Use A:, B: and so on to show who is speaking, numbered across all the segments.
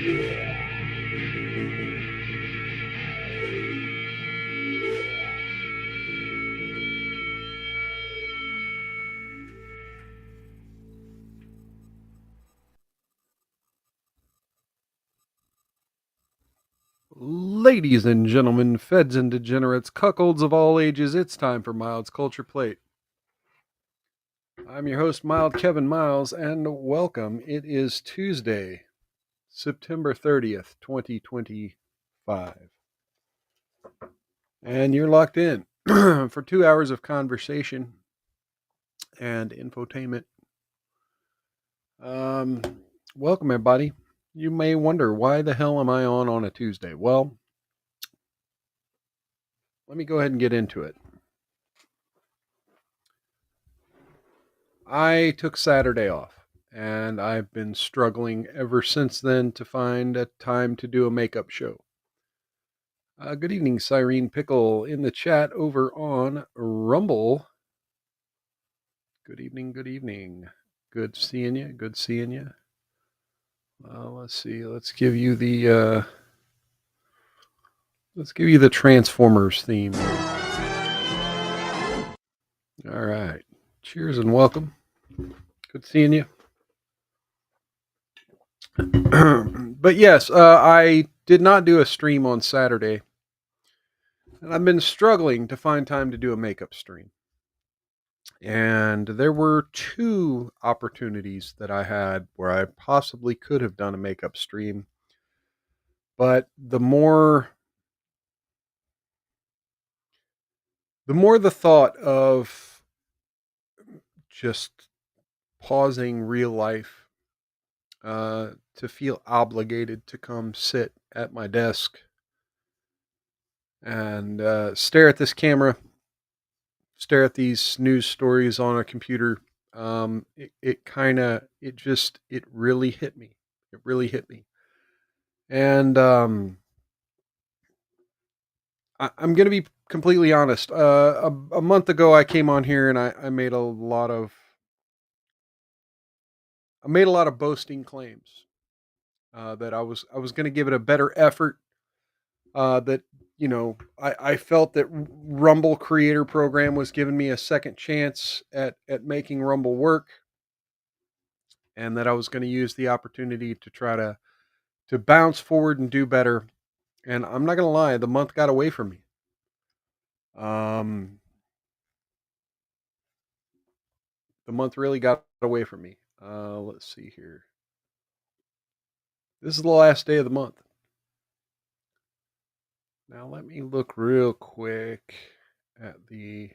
A: Ladies and gentlemen, feds and degenerates, cuckolds of all ages, it's time for Mild's Culture Plate. I'm your host, Mild Kevin Miles, and welcome. It is Tuesday, September 30th, 2025. And you're locked in for 2 hours of conversation and infotainment. Welcome, everybody. You may wonder, why the hell am I on a Tuesday? Well, let me go ahead and get into it. I took Saturday off, and I've been struggling ever since then to find a time to do a makeup show. Good evening, Cyrene Pickle in the chat over on Rumble. Good evening, good evening. Good seeing you, good seeing you. Let's see, let's give you the Transformers theme. All right. Cheers and welcome. Good seeing you. But yes, I did not do a stream on Saturday, and I've been struggling to find time to do a makeup stream. And there were two opportunities that I had where I possibly could have done a makeup stream, but the more the thought of just pausing real life to feel obligated to come sit at my desk and stare at this camera, stare at these news stories on a computer. It really hit me. It really hit me. And I'm going to be completely honest. A month ago, I came on here and I made a lot of boasting claims that I was going to give it a better effort. That I felt that Rumble Creator Program was giving me a second chance at making Rumble work, and that I was going to use the opportunity to try to bounce forward and do better. And I'm not going to lie, the month got away from me. The month really got away from me. Let's see here. This is the last day of the month. Now let me look real quick at the...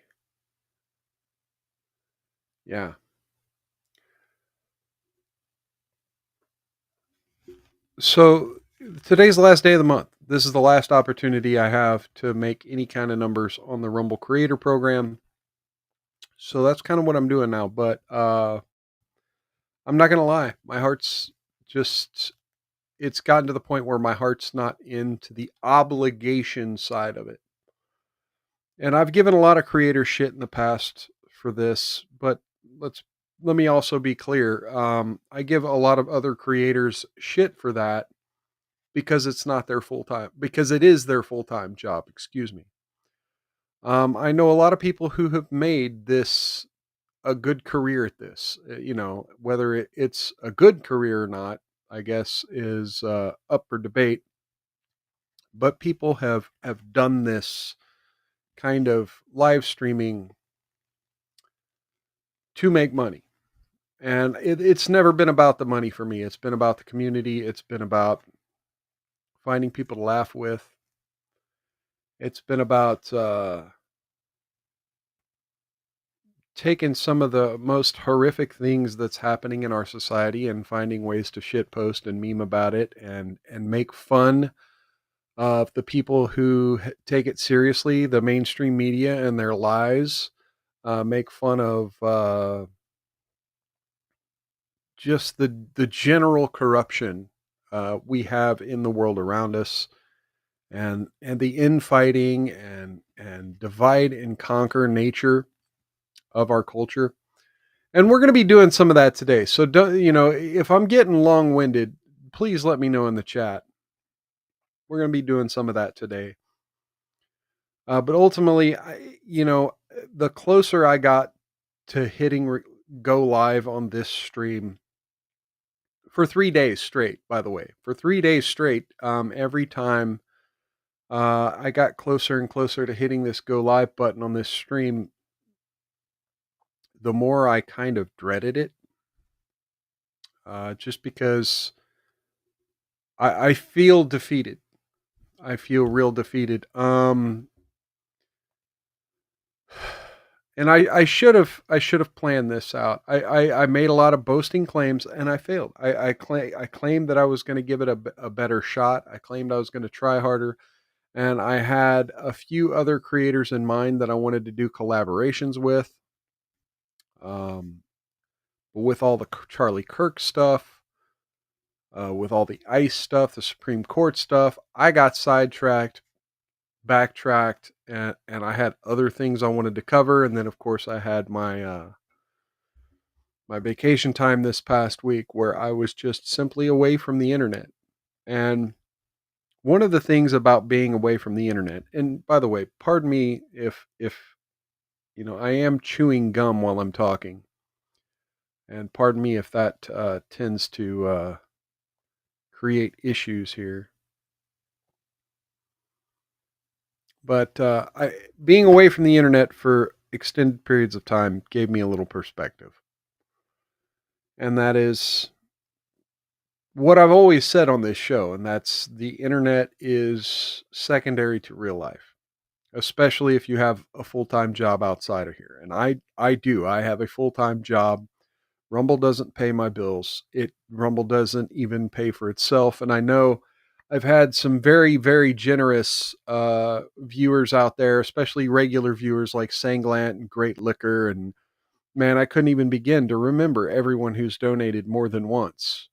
A: Yeah. So today's the last day of the month. This is the last opportunity I have to make any kind of numbers on the Rumble Creator Program. So that's kind of what I'm doing now. But I'm not going to lie. My heart's just... It's gotten to the point where my heart's not into the obligation side of it. And I've given a lot of creator shit in the past for this, but let me also be clear. I give a lot of other creators shit for that because it's not their full-time, because it is their full-time job, excuse me. I know a lot of people who have made this a good career at this. Whether it's a good career or not, I guess, is up for debate. But people have done this kind of live streaming to make money. And it's never been about the money for me. It's been about the community. It's been about finding people to laugh with. It's been about taking some of the most horrific things that's happening in our society and finding ways to shitpost and meme about it and make fun of the people who take it seriously, the mainstream media and their lies. Make fun of just the general corruption we have in the world around us, and the infighting and divide and conquer nature of our culture. And we're going to be doing some of that today. So if I'm getting long-winded, please let me know in the chat. We're going to be doing some of that today. But ultimately, the closer I got to hitting go live on this stream for 3 days straight, by the way, for 3 days straight, every time I got closer and closer to hitting this go live button on this stream, the more I kind of dreaded it, just because I feel defeated. I feel real defeated. And I should have planned this out. I made a lot of boasting claims and I failed. I claimed that I was going to give it a better shot. I claimed I was going to try harder, and I had a few other creators in mind that I wanted to do collaborations with. With all the Charlie Kirk stuff, with all the ICE stuff, the Supreme Court stuff, I got sidetracked, backtracked, and I had other things I wanted to cover. And then, of course, I had my my vacation time this past week where I was just simply away from the internet. And one of the things about being away from the internet, and by the way, pardon me if I am chewing gum while I'm talking, and pardon me if that tends to create issues here. But being away from the internet for extended periods of time gave me a little perspective. And that is what I've always said on this show, and that's the internet is secondary to real life, especially if you have a full-time job outside of here. And I do. I have a full-time job. Rumble doesn't pay my bills. Rumble doesn't even pay for itself. And I know I've had some very, very generous viewers out there, especially regular viewers like Sanglant and Great Liquor. And man, I couldn't even begin to remember everyone who's donated more than once.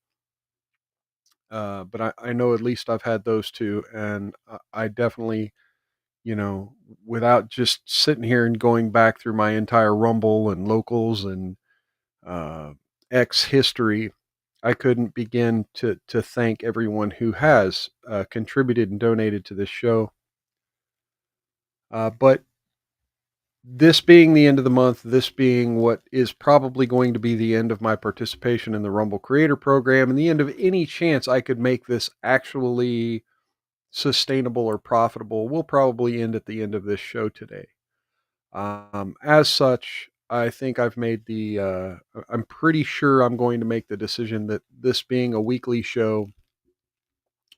A: But I know at least I've had those two. And I definitely, without just sitting here and going back through my entire Rumble and locals and X history, I couldn't begin to thank everyone who has contributed and donated to this show. But this being the end of the month, this being what is probably going to be the end of my participation in the Rumble Creator Program, and the end of any chance I could make this actually sustainable or profitable, will probably end at the end of this show today. As such, I think I've made I'm pretty sure I'm going to make the decision that this being a weekly show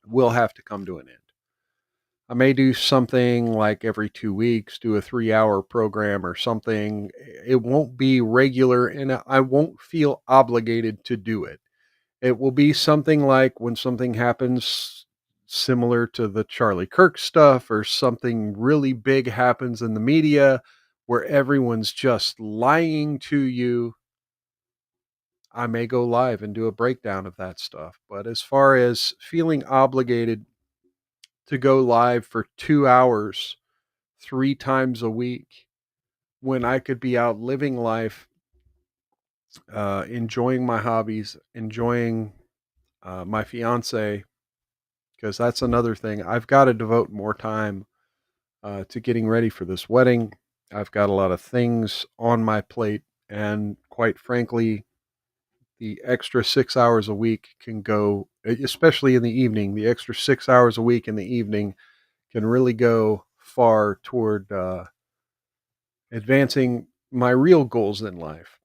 A: will have to come to an end. I may do something like every 2 weeks, do a 3-hour program or something. It won't be regular and I won't feel obligated to do it. It will be something like when something happens similar to the Charlie Kirk stuff, or something really big happens in the media where everyone's just lying to you. I may go live and do a breakdown of that stuff. But as far as feeling obligated to go live for 2 hours 3 times a week when I could be out living life, enjoying my hobbies, enjoying my fiance, because that's another thing. I've got to devote more time to getting ready for this wedding. I've got a lot of things on my plate, and quite frankly, the extra 6 hours a week can go, especially in the evening, the extra 6 hours a week in the evening can really go far toward advancing my real goals in life.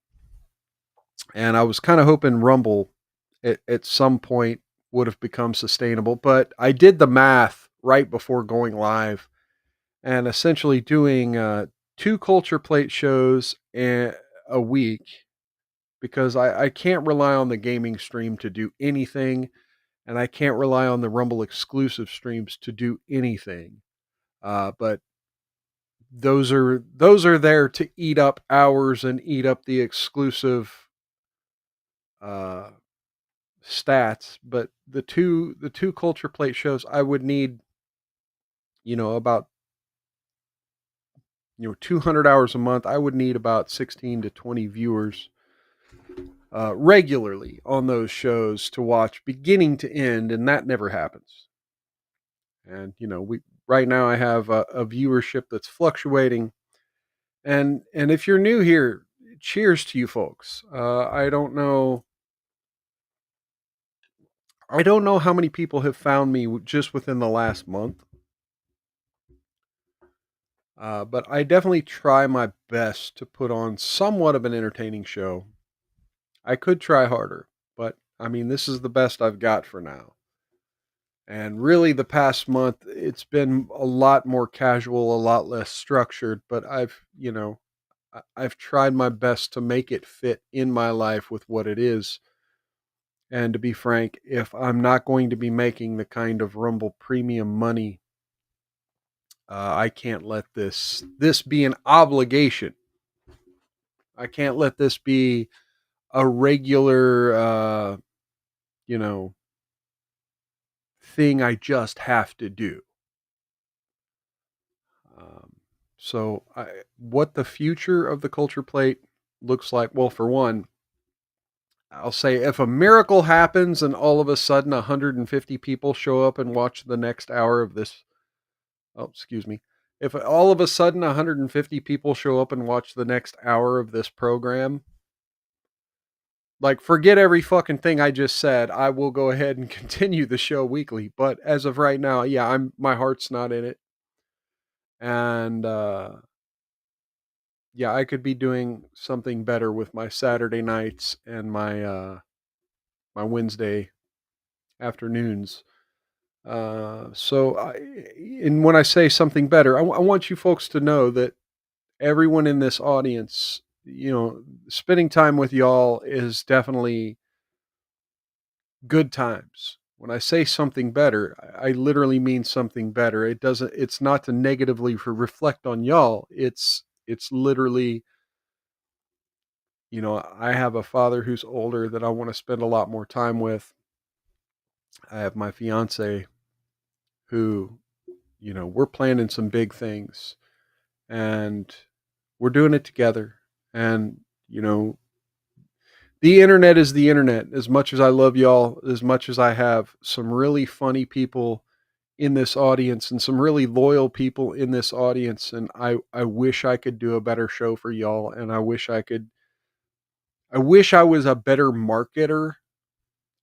A: And I was kind of hoping Rumble at some point would have become sustainable, but I did the math right before going live, and essentially doing 2 culture plate shows a week, because I can't rely on the gaming stream to do anything, and I can't rely on the Rumble exclusive streams to do anything. But those are there to eat up hours and eat up the exclusive stats. But the two culture plate shows, I would need about 200 hours a month. I would need about 16 to 20 viewers regularly on those shows to watch beginning to end, and that never happens. And we right now I have a viewership that's fluctuating, and if you're new here, cheers to you folks. I don't know how many people have found me just within the last month, but I definitely try my best to put on somewhat of an entertaining show. I could try harder, but I mean, this is the best I've got for now. And really, the past month, it's been a lot more casual, a lot less structured, but I've tried my best to make it fit in my life with what it is. And to be frank, if I'm not going to be making the kind of Rumble premium money, I can't let this be an obligation. I can't let this be a regular, you know, thing I just have to do. Um, what the future of the Culture Plate looks like, well, for one, I'll say if a miracle happens and all of a sudden 150 people show up and watch the next hour of this, oh, excuse me. If all of a sudden 150 people show up and watch the next hour of this program, like forget every fucking thing I just said. I will go ahead and continue the show weekly. But as of right now, yeah, my heart's not in it. And yeah, I could be doing something better with my Saturday nights and my Wednesday afternoons. And when I say something better, I want you folks to know that everyone in this audience, spending time with y'all is definitely good times. When I say something better, I literally mean something better. It's not to negatively reflect on y'all. It's literally, I have a father who's older that I want to spend a lot more time with. I have my fiance who, we're planning some big things and we're doing it together. And, the internet is the internet. As much as I love y'all, as much as I have some really funny people in this audience and some really loyal people in this audience, and I wish I could do a better show for y'all, and I wish I was a better marketer.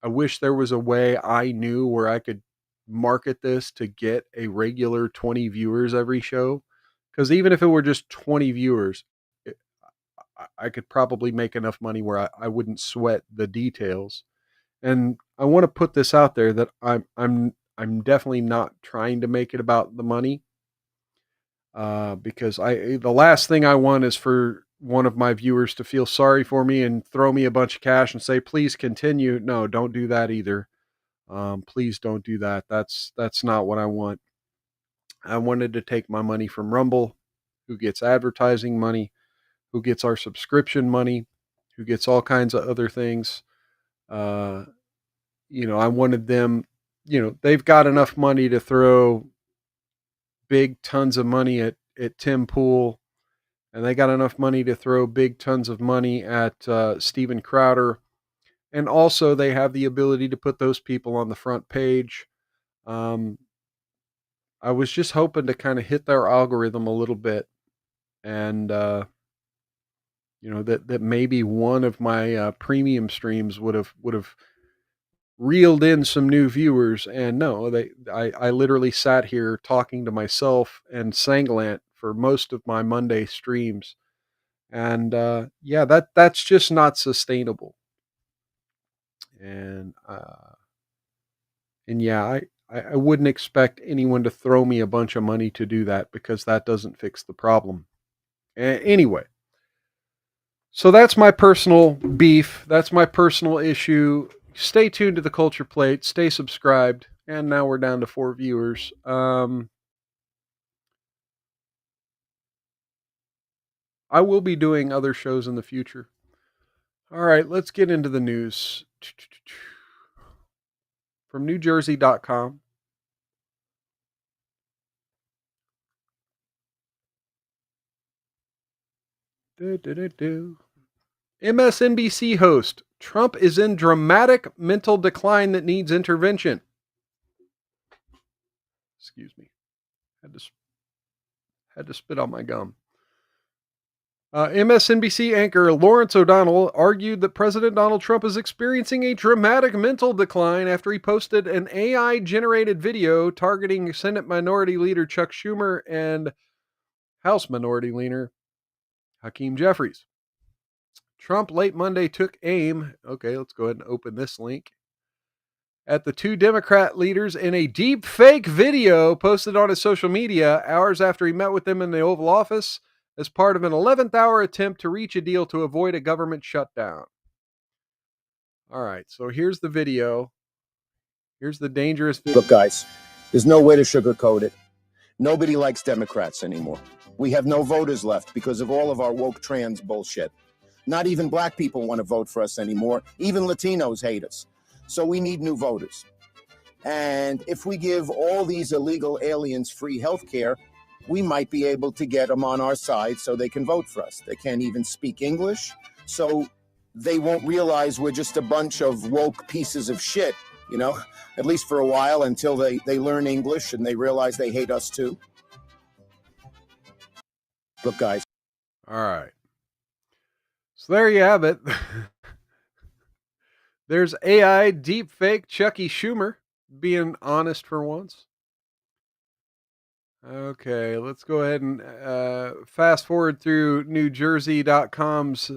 A: I wish there was a way I knew where I could market this to get a regular 20 viewers every show. Because even if it were just 20 viewers, I could probably make enough money where I wouldn't sweat the details. And I want to put this out there that I'm definitely not trying to make it about the money. Because the last thing I want is for one of my viewers to feel sorry for me and throw me a bunch of cash and say, please continue. No, don't do that either. Please don't do that. That's not what I want. I wanted to take my money from Rumble, who gets advertising money, who gets our subscription money, who gets all kinds of other things. Uh, I wanted them, they've got enough money to throw big tons of money at Tim Pool, and they got enough money to throw big tons of money at Steven Crowder. And also, they have the ability to put those people on the front page. Um, I was just hoping to kind of hit their algorithm a little bit, and that maybe one of my premium streams would have reeled in some new viewers. And no, I literally sat here talking to myself and Sanglant for most of my Monday streams, and yeah, that's just not sustainable. And yeah, I wouldn't expect anyone to throw me a bunch of money to do that because that doesn't fix the problem. Anyway, so that's my personal beef. That's my personal issue. Stay tuned to the Culture Plate. Stay subscribed. And now we're down to 4 viewers. I will be doing other shows in the future. All right, let's get into the news. From NewJersey.com. MSNBC host Trump is in dramatic mental decline that needs intervention. Excuse me. Had to spit on my gum. MSNBC anchor Lawrence O'Donnell argued that President Donald Trump is experiencing a dramatic mental decline after he posted an AI-generated video targeting Senate Minority Leader Chuck Schumer and House Minority Leader Hakeem Jeffries. Trump late Monday took aim. Okay, let's go ahead and open this link. At the two Democrat leaders in a deep fake video posted on his social media hours after he met with them in the Oval Office as part of an 11th hour attempt to reach a deal to avoid a government shutdown. All right, so here's the video. Here's the dangerous video.
B: Look, guys, there's no way to sugarcoat it. Nobody likes Democrats anymore. We have no voters left because of all of our woke trans bullshit. Not even black people want to vote for us anymore. Even Latinos hate us. So we need new voters. And if we give all these illegal aliens free health care, we might be able to get them on our side so they can vote for us. They can't even speak English, so they won't realize we're just a bunch of woke pieces of shit, you know, at least for a while until they learn English and they realize they hate us too. Look, guys.
A: All right. So there you have it. There's AI deepfake Chucky Schumer being honest for once. Okay, let's go ahead and fast forward through NewJersey.com's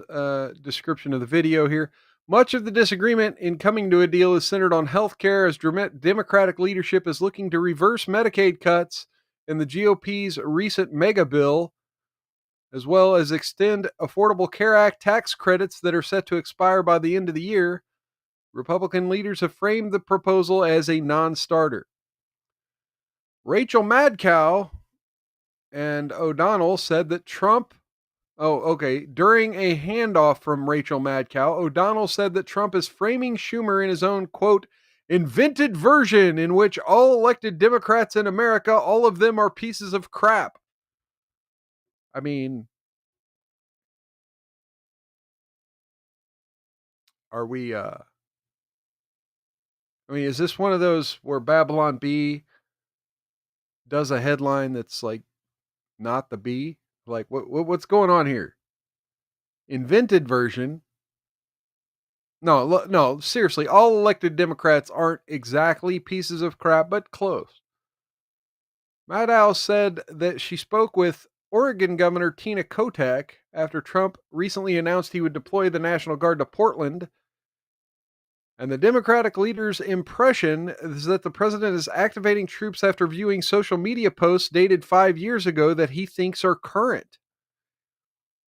A: description of the video here. Much of the disagreement in coming to a deal is centered on health care as Democratic leadership is looking to reverse Medicaid cuts in the GOP's recent mega bill, as well as extend Affordable Care Act tax credits that are set to expire by the end of the year. Republican leaders have framed the proposal as a non-starter. Rachel Madcow and O'Donnell said that Trump... During a handoff from Rachel Madcow, O'Donnell said that Trump is framing Schumer in his own, quote, invented version in which all elected Democrats in America, all of them are pieces of crap. I mean, are we... is this one of those where Babylon Bee does a headline that's like not the bee? Like what's going on here? Invented version. No, seriously, all elected Democrats aren't exactly pieces of crap, but close. Maddow said that she spoke with Oregon Governor Tina Kotek after Trump recently announced he would deploy the National Guard to Portland. And the Democratic leader's impression is that the president is activating troops after viewing social media posts dated 5 years ago that he thinks are current.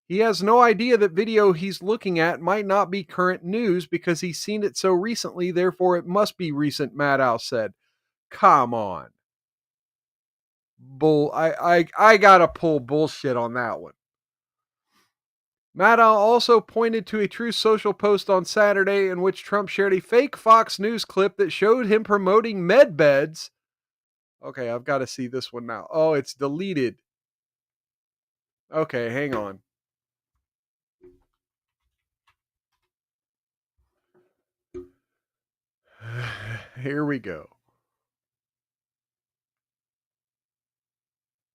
A: He has no idea that video he's looking at might not be current news because he's seen it so recently, therefore it must be recent, Maddow said. Come on. I gotta pull bullshit on that one. Maddow also pointed to a Truth Social post on Saturday in which Trump shared a fake Fox News clip that showed him promoting med beds. Okay, I've got to see this one now. Oh, it's deleted. Okay, hang on. Here we go.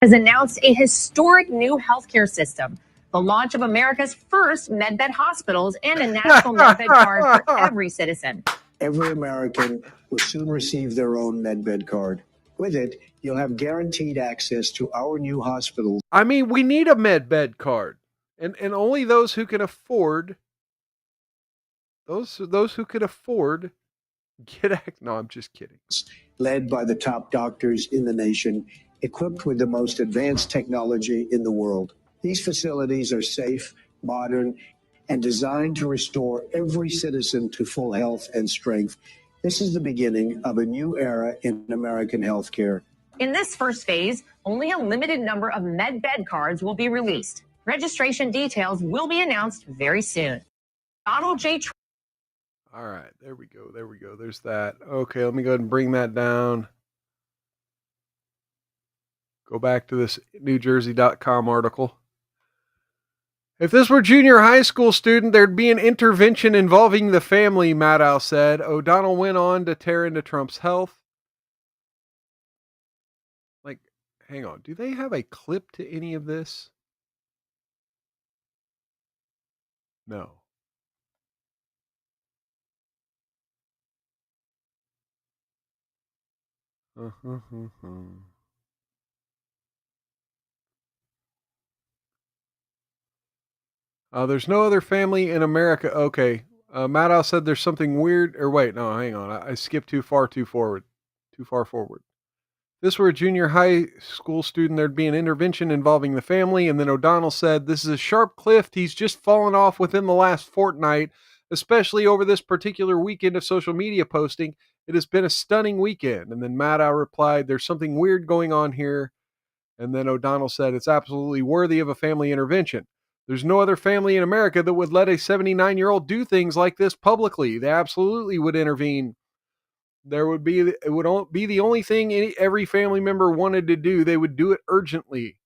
C: Has announced a historic new healthcare system, the launch of America's first MedBed hospitals, and a national MedBed card for every citizen.
D: Every American will soon receive their own MedBed card. With it, you'll have guaranteed access to our new hospitals.
A: I mean, we need a MedBed card, and only those who can afford those who can afford get. No, I'm just kidding.
D: Led by the top doctors in the nation, equipped with the most advanced technology in the world. These facilities are safe, modern, and designed to restore every citizen to full health and strength. This is the beginning of a new era in American healthcare.
C: In this first phase, only a limited number of MedBed cards will be released. Registration details will be announced very soon. Donald J. Trump.
A: All right, there we go. There's that. Okay, let me go ahead and bring that down. Go back to this NewJersey.com article. If this were junior high school student, there'd be an intervention involving the family, Maddow said. O'Donnell went on to tear into Trump's health. Like, hang on. Do they have a clip to any of this? No. There's no other family in America. Okay. Maddow said there's something weird. Or wait, no, hang on. I skipped too far forward. If this were a junior high school student, there'd be an intervention involving the family. And then O'Donnell said, this is a sharp cliff. He's just fallen off within the last fortnight, especially over this particular weekend of social media posting. It has been a stunning weekend. And then Maddow replied, there's something weird going on here. And then O'Donnell said, it's absolutely worthy of a family intervention. There's no other family in America that would let a 79-year-old do things like this publicly. They absolutely would intervene. It would be the only thing every family member wanted to do. They would do it urgently.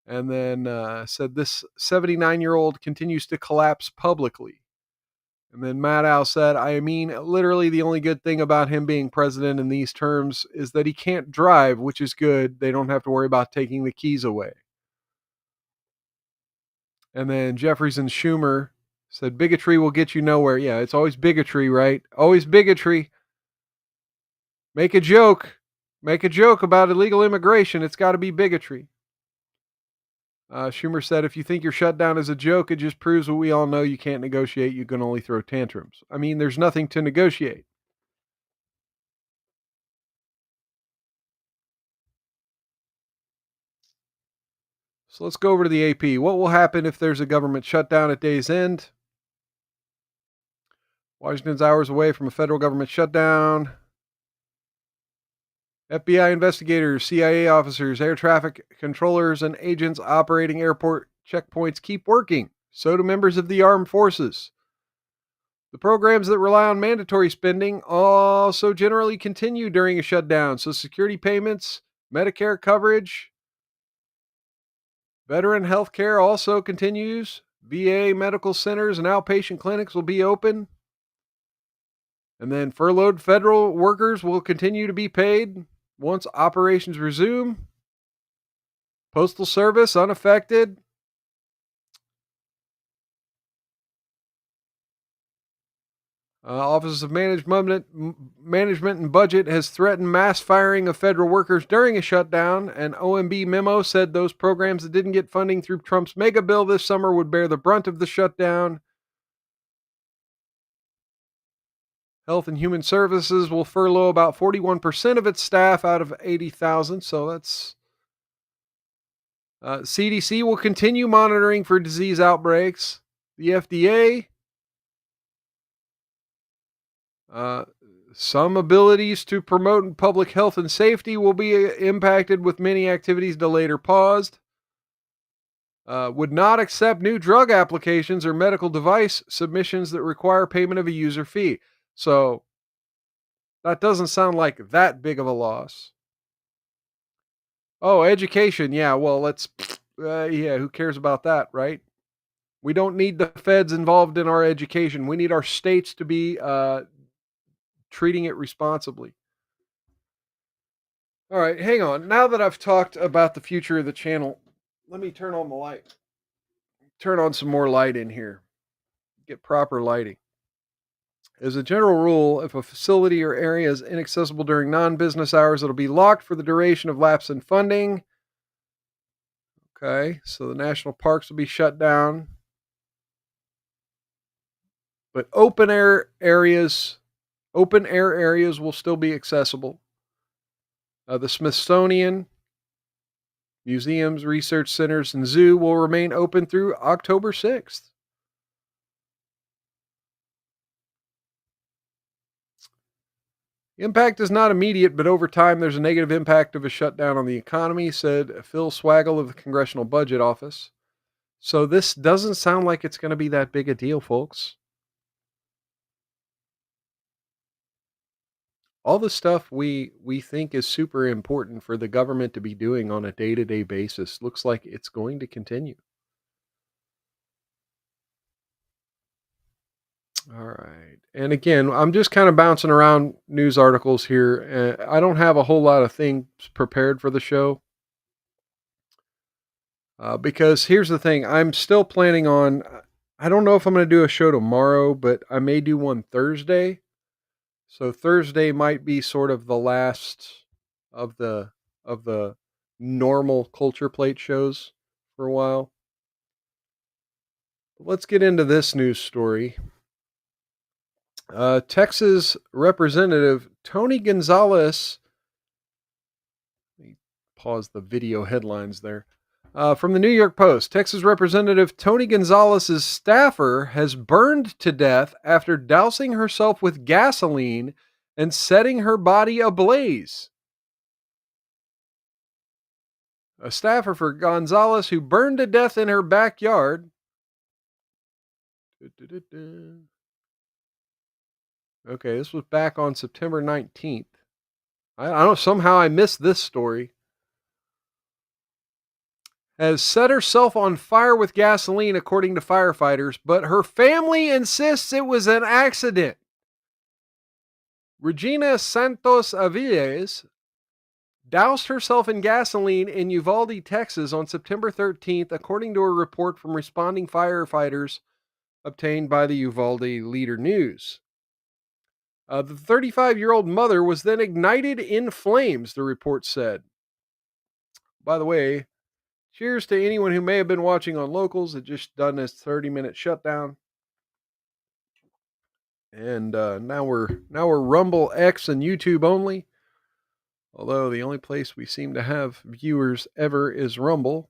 A: And then said this 79-year-old continues to collapse publicly. And then Maddow said, I mean, literally the only good thing about him being president in these terms is that he can't drive, which is good. They don't have to worry about taking the keys away. And then Jeffries and Schumer said, bigotry will get you nowhere. Yeah, it's always bigotry, right? Always bigotry. Make a joke about illegal immigration. It's got to be bigotry. Schumer said, if you think your shutdown is a joke, it just proves what we all know. You can't negotiate. You can only throw tantrums. I mean, there's nothing to negotiate. So let's go over to the AP. What will happen if there's a government shutdown at day's end? Washington's hours away from a federal government shutdown. FBI investigators, CIA officers, air traffic controllers, and agents operating airport checkpoints keep working. So do members of the armed forces. The programs that rely on mandatory spending also generally continue during a shutdown. So security payments, Medicare coverage, veteran health care also continues. VA medical centers and outpatient clinics will be open. And then furloughed federal workers will continue to be paid once operations resume. Postal Service unaffected. Office of Management and Budget has threatened mass firing of federal workers during a shutdown. An OMB memo said those programs that didn't get funding through Trump's mega bill this summer would bear the brunt of the shutdown. Health and Human Services will furlough about 41% of its staff out of 80,000. So that's CDC will continue monitoring for disease outbreaks. The FDA, some abilities to promote public health and safety will be impacted, with many activities delayed or paused. Would not accept new drug applications or medical device submissions that require payment of a user fee. So that doesn't sound like that big of a loss. Oh, education. Yeah, well, who cares about that, right? We don't need the feds involved in our education. We need our states to be treating it responsibly. All right, hang on. Now that I've talked about the future of the channel, let me turn on the light. Turn on some more light in here. Get proper lighting. As a general rule, if a facility or area is inaccessible during non-business hours, it'll be locked for the duration of lapse in funding. Okay, so the national parks will be shut down. But open air areas will still be accessible. The Smithsonian, museums, research centers, and zoo will remain open through October 6th. Impact is not immediate, but over time there's a negative impact of a shutdown on the economy, said Phil Swaggle of the Congressional Budget Office. So this doesn't sound like it's going to be that big a deal, folks. All the stuff we think is super important for the government to be doing on a day-to-day basis looks like it's going to continue. All right. And again, I'm just kind of bouncing around news articles here. I don't have a whole lot of things prepared for the show. Because here's the thing, I'm still planning on. I don't know if I'm going to do a show tomorrow, but I may do one Thursday. So Thursday might be sort of the last of the normal Culture Plate shows for a while. Let's get into this news story. Texas Representative Tony Gonzalez. Let me pause the video headlines there. From the New York Post, Texas Representative Tony Gonzalez's staffer has burned to death after dousing herself with gasoline and setting her body ablaze. A staffer for Gonzalez who burned to death in her backyard. Okay, this was back on September 19th. I don't, somehow I missed this story. Has set herself on fire with gasoline, according to firefighters, but her family insists it was an accident. Regina Santos Aviles doused herself in gasoline in Uvalde, Texas on September 13th, according to a report from responding firefighters obtained by the Uvalde Leader News. The 35-year-old mother was then ignited in flames, the report said. By the way, cheers to anyone who may have been watching on Locals. It just done this 30-minute shutdown. And now we're Rumble, X, and YouTube only. Although the only place we seem to have viewers ever is Rumble.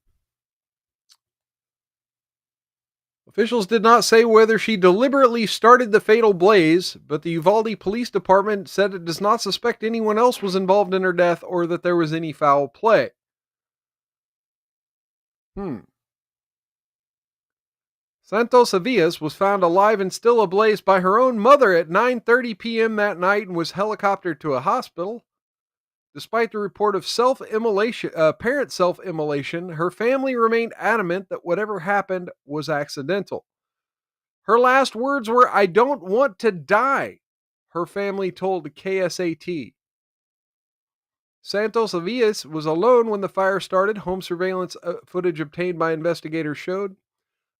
A: Officials did not say whether she deliberately started the fatal blaze, but the Uvalde Police Department said it does not suspect anyone else was involved in her death or that there was any foul play. Santos Aviles was found alive and still ablaze by her own mother at 9:30 p.m. that night and was helicoptered to a hospital. Despite the report of apparent self-immolation, her family remained adamant that whatever happened was accidental. Her last words were, "I don't want to die," her family told KSAT. Santos Aviles was alone when the fire started, home surveillance footage obtained by investigators showed.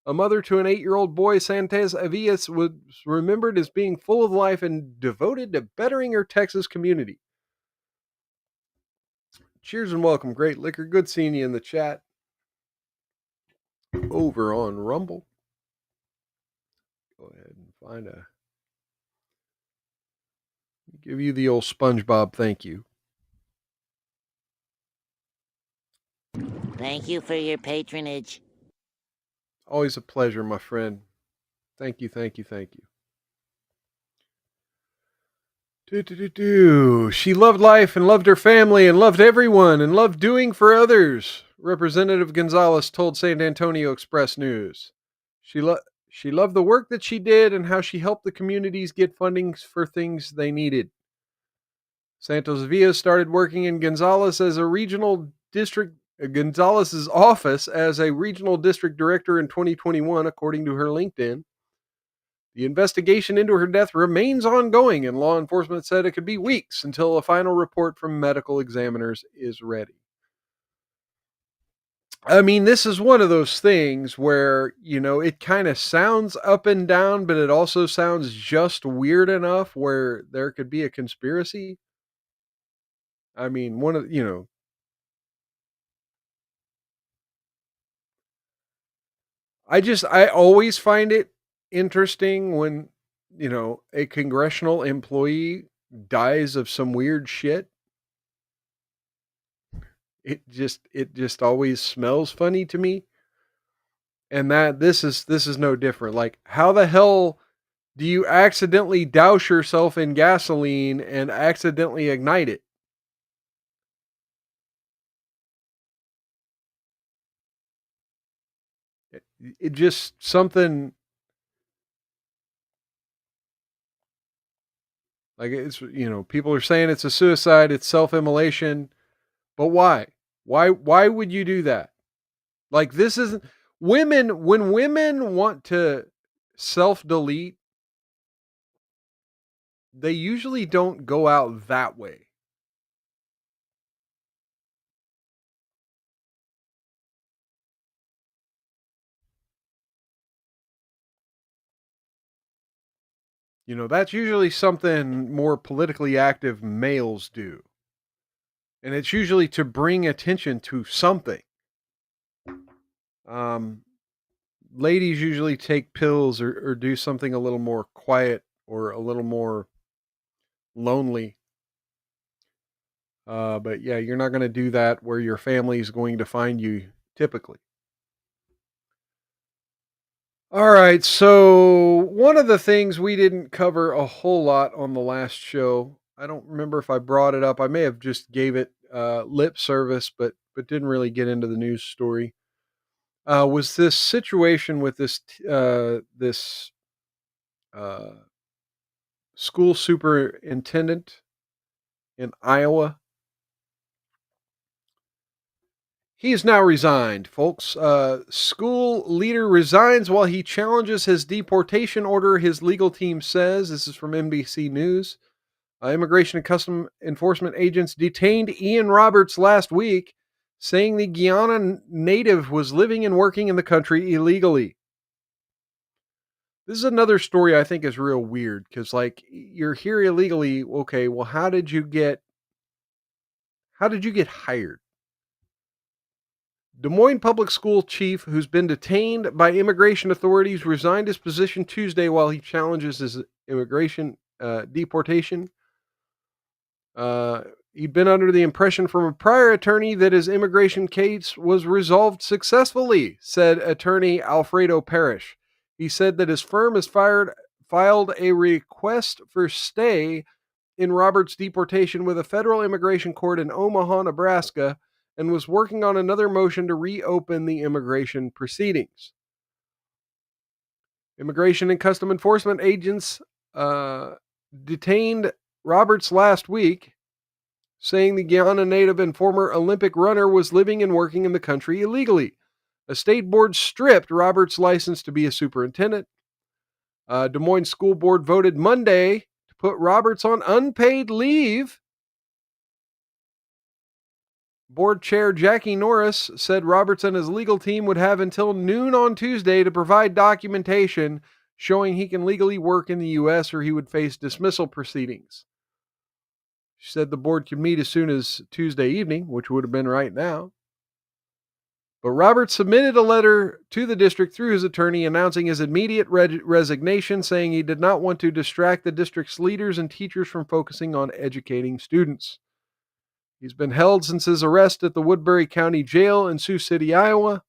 A: A mother to an 8-year-old boy, Santos Aviles was remembered as being full of life and devoted to bettering her Texas community. Cheers and welcome, Great Liquor. Good seeing you in the chat. Over on Rumble. Go ahead and give you the old SpongeBob thank you.
E: Thank you for your patronage.
A: Always a pleasure, my friend. Thank you. She loved life and loved her family and loved everyone and loved doing for others, Representative Gonzalez told San Antonio Express News. She loved the work that she did and how she helped the communities get funding for things they needed. Santos Aviles started working in Gonzalez's office as a regional district director in 2021, according to her LinkedIn. The investigation into her death remains ongoing, and law enforcement said it could be weeks until a final report from medical examiners is ready. I mean, this is one of those things where, it kind of sounds up and down, but it also sounds just weird enough where there could be a conspiracy. I mean, I always find it interesting when, a congressional employee dies of some weird shit. It just always smells funny to me. And that this is no different. Like, how the hell do you accidentally douse yourself in gasoline and accidentally ignite it? It just something like it's, people are saying it's a suicide, it's self-immolation, but why? Why would you do that? Like, this isn't when women want to self-delete, they usually don't go out that way. You know, that's usually something more politically active males do. And it's usually to bring attention to something. Um, Ladies usually take pills or do something a little more quiet or a little more lonely. But yeah, you're not going to do that where your family is going to find you typically. All right. So, one of the things we didn't cover a whole lot on the last show, I don't remember if I brought it up. I may have just gave it lip service, but didn't really get into the news story. Was this situation with this uh, school superintendent in Iowa? He is now resigned, folks. School leader resigns while he challenges his deportation order, his legal team says. This is from NBC News. Immigration and Custom Enforcement agents detained Ian Roberts last week, saying the Guyana native was living and working in the country illegally. This is another story I think is real weird because, like, you're here illegally. Okay, well, how did you get hired? Des Moines Public School chief, who's been detained by immigration authorities, resigned his position Tuesday while he challenges his immigration deportation. He'd been under the impression from a prior attorney that his immigration case was resolved successfully, said attorney Alfredo Parrish. He said that his firm has filed a request for stay in Roberts' deportation with a federal immigration court in Omaha, Nebraska, and was working on another motion to reopen the immigration proceedings. Immigration and Custom Enforcement agents detained Roberts last week, saying the Guyana native and former Olympic runner was living and working in the country illegally. A state board stripped Roberts' license to be a superintendent. Des Moines School Board voted Monday to put Roberts on unpaid leave. Board Chair Jackie Norris said Roberts and his legal team would have until noon on Tuesday to provide documentation showing he can legally work in the U.S. or he would face dismissal proceedings. She said the board could meet as soon as Tuesday evening, which would have been right now. But Roberts submitted a letter to the district through his attorney announcing his immediate resignation, saying he did not want to distract the district's leaders and teachers from focusing on educating students. He's been held since his arrest at the Woodbury County Jail in Sioux City, Iowa.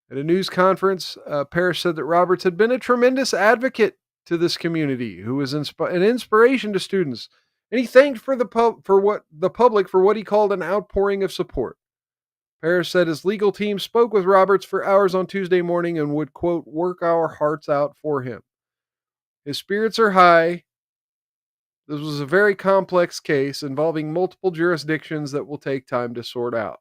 A: At a news conference, Parrish said that Roberts had been a tremendous advocate to this community, who was an inspiration to students, and he thanked the public for what he called an outpouring of support. Parrish said his legal team spoke with Roberts for hours on Tuesday morning and would, quote, work our hearts out for him. His spirits are high. This was a very complex case involving multiple jurisdictions that will take time to sort out.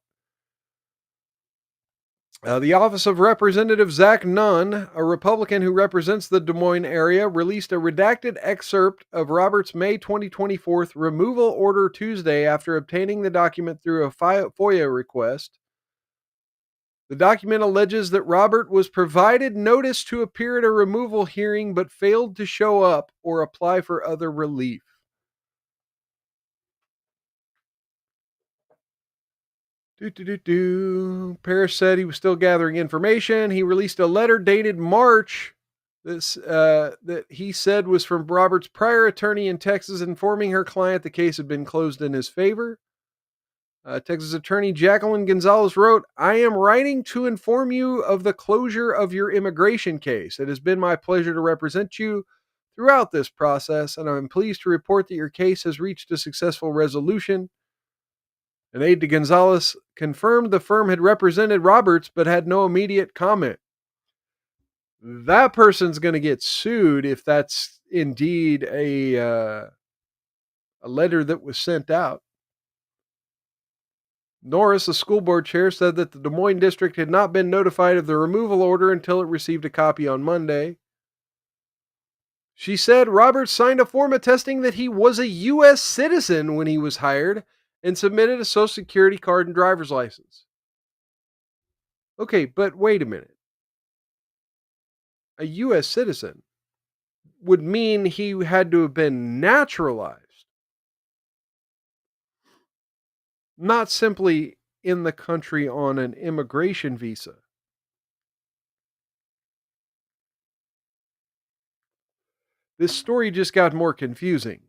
A: The Office of Representative Zach Nunn, a Republican who represents the Des Moines area, released a redacted excerpt of Roberts' May 2024 removal order Tuesday after obtaining the document through a FOIA request. The document alleges that Robert was provided notice to appear at a removal hearing but failed to show up or apply for other relief. Parrish said he was still gathering information. He released a letter dated March that he said was from Robert's prior attorney in Texas, informing her client the case had been closed in his favor. Texas attorney Jacqueline Gonzalez wrote, I am writing to inform you of the closure of your immigration case. It has been my pleasure to represent you throughout this process, and I'm pleased to report that your case has reached a successful resolution. An aide to Gonzalez confirmed the firm had represented Roberts but had no immediate comment. That person's going to get sued if that's indeed a letter that was sent out. Norris, the school board chair, said that the Des Moines district had not been notified of the removal order until it received a copy on Monday. She said Roberts signed a form attesting that he was a U.S. citizen when he was hired and submitted a social security card and driver's license. Okay, but wait a minute. A U.S. citizen would mean he had to have been naturalized, not simply in the country on an immigration visa. This story just got more confusing.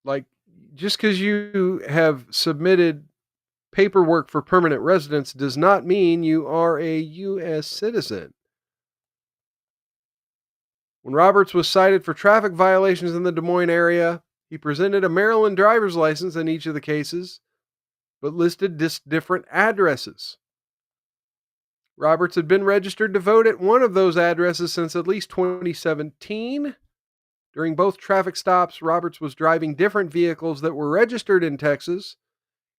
A: Like, just because you have submitted paperwork for permanent residence does not mean you are a U.S. citizen. When Roberts was cited for traffic violations in the Des Moines area, he presented a Maryland driver's license in each of the cases, but listed different addresses. Roberts had been registered to vote at one of those addresses since at least 2017. During both traffic stops, Roberts was driving different vehicles that were registered in Texas.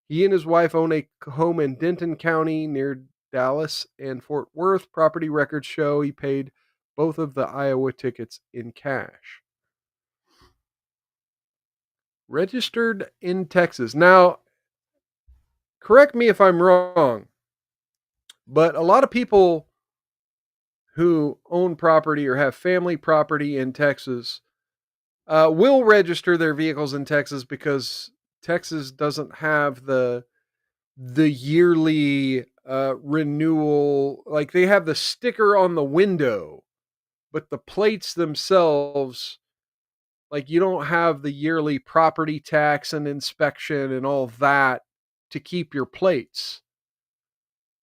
A: He and his wife own a home in Denton County near Dallas and Fort Worth. Property records show he paid both of the Iowa tickets in cash. Registered in Texas. Now, correct me if I'm wrong, but a lot of people who own property or have family property in Texas will register their vehicles in Texas because Texas doesn't have the yearly renewal. Like, they have the sticker on the window, but the plates themselves, like, you don't have the yearly property tax and inspection and all that to keep your plates.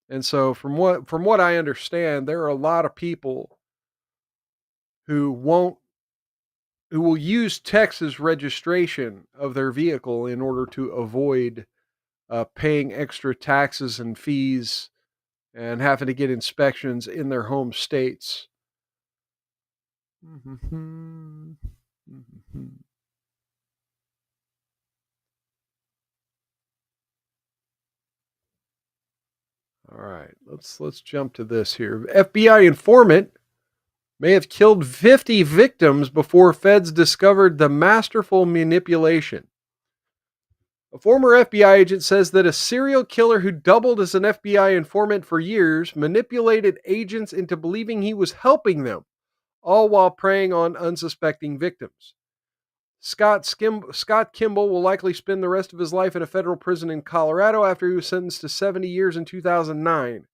A: And so from what I understand, there are a lot of people who will use Texas registration of their vehicle in order to avoid paying extra taxes and fees and having to get inspections in their home states. All right, let's jump to this here. FBI informant may have killed 50 victims before feds discovered the masterful manipulation. A former FBI agent says that a serial killer who doubled as an FBI informant for years manipulated agents into believing he was helping them, all while preying on unsuspecting victims. Scott Kimball will likely spend the rest of his life in a federal prison in Colorado after he was sentenced to 70 years in 2009.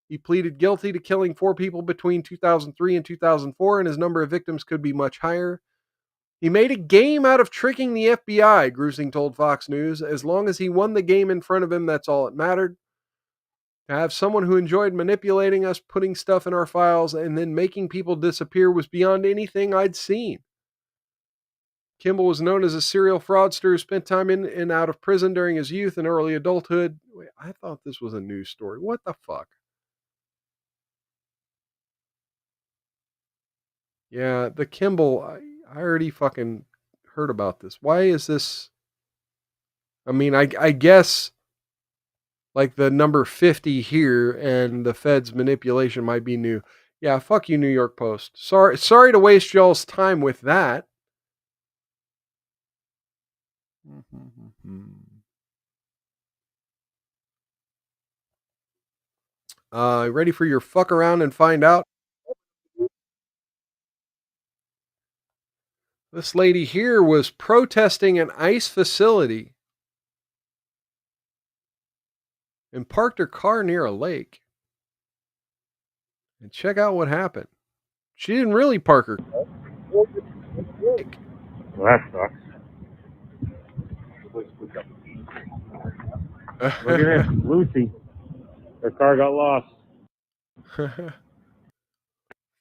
A: He pleaded guilty to killing 4 people between 2003 and 2004, and his number of victims could be much higher. He made a game out of tricking the FBI, Grusing told Fox News. As long as he won the game in front of him, that's all that mattered. To have someone who enjoyed manipulating us, putting stuff in our files, and then making people disappear was beyond anything I'd seen. Kimball was known as a serial fraudster who spent time in and out of prison during his youth and early adulthood. Wait, I thought this was a news story. What the fuck? Yeah, the Kimball, I already fucking heard about this. Why is this? I mean, I guess like the number 50 here and the Fed's manipulation might be new. Yeah, fuck you, New York Post. Sorry to waste y'all's time with that. Ready for your fuck around and find out? This lady here was protesting an ICE facility and parked her car near a lake. And check out what happened. She didn't really park her car.
F: Well, that sucks. Look at this, Lucy. Her car got lost.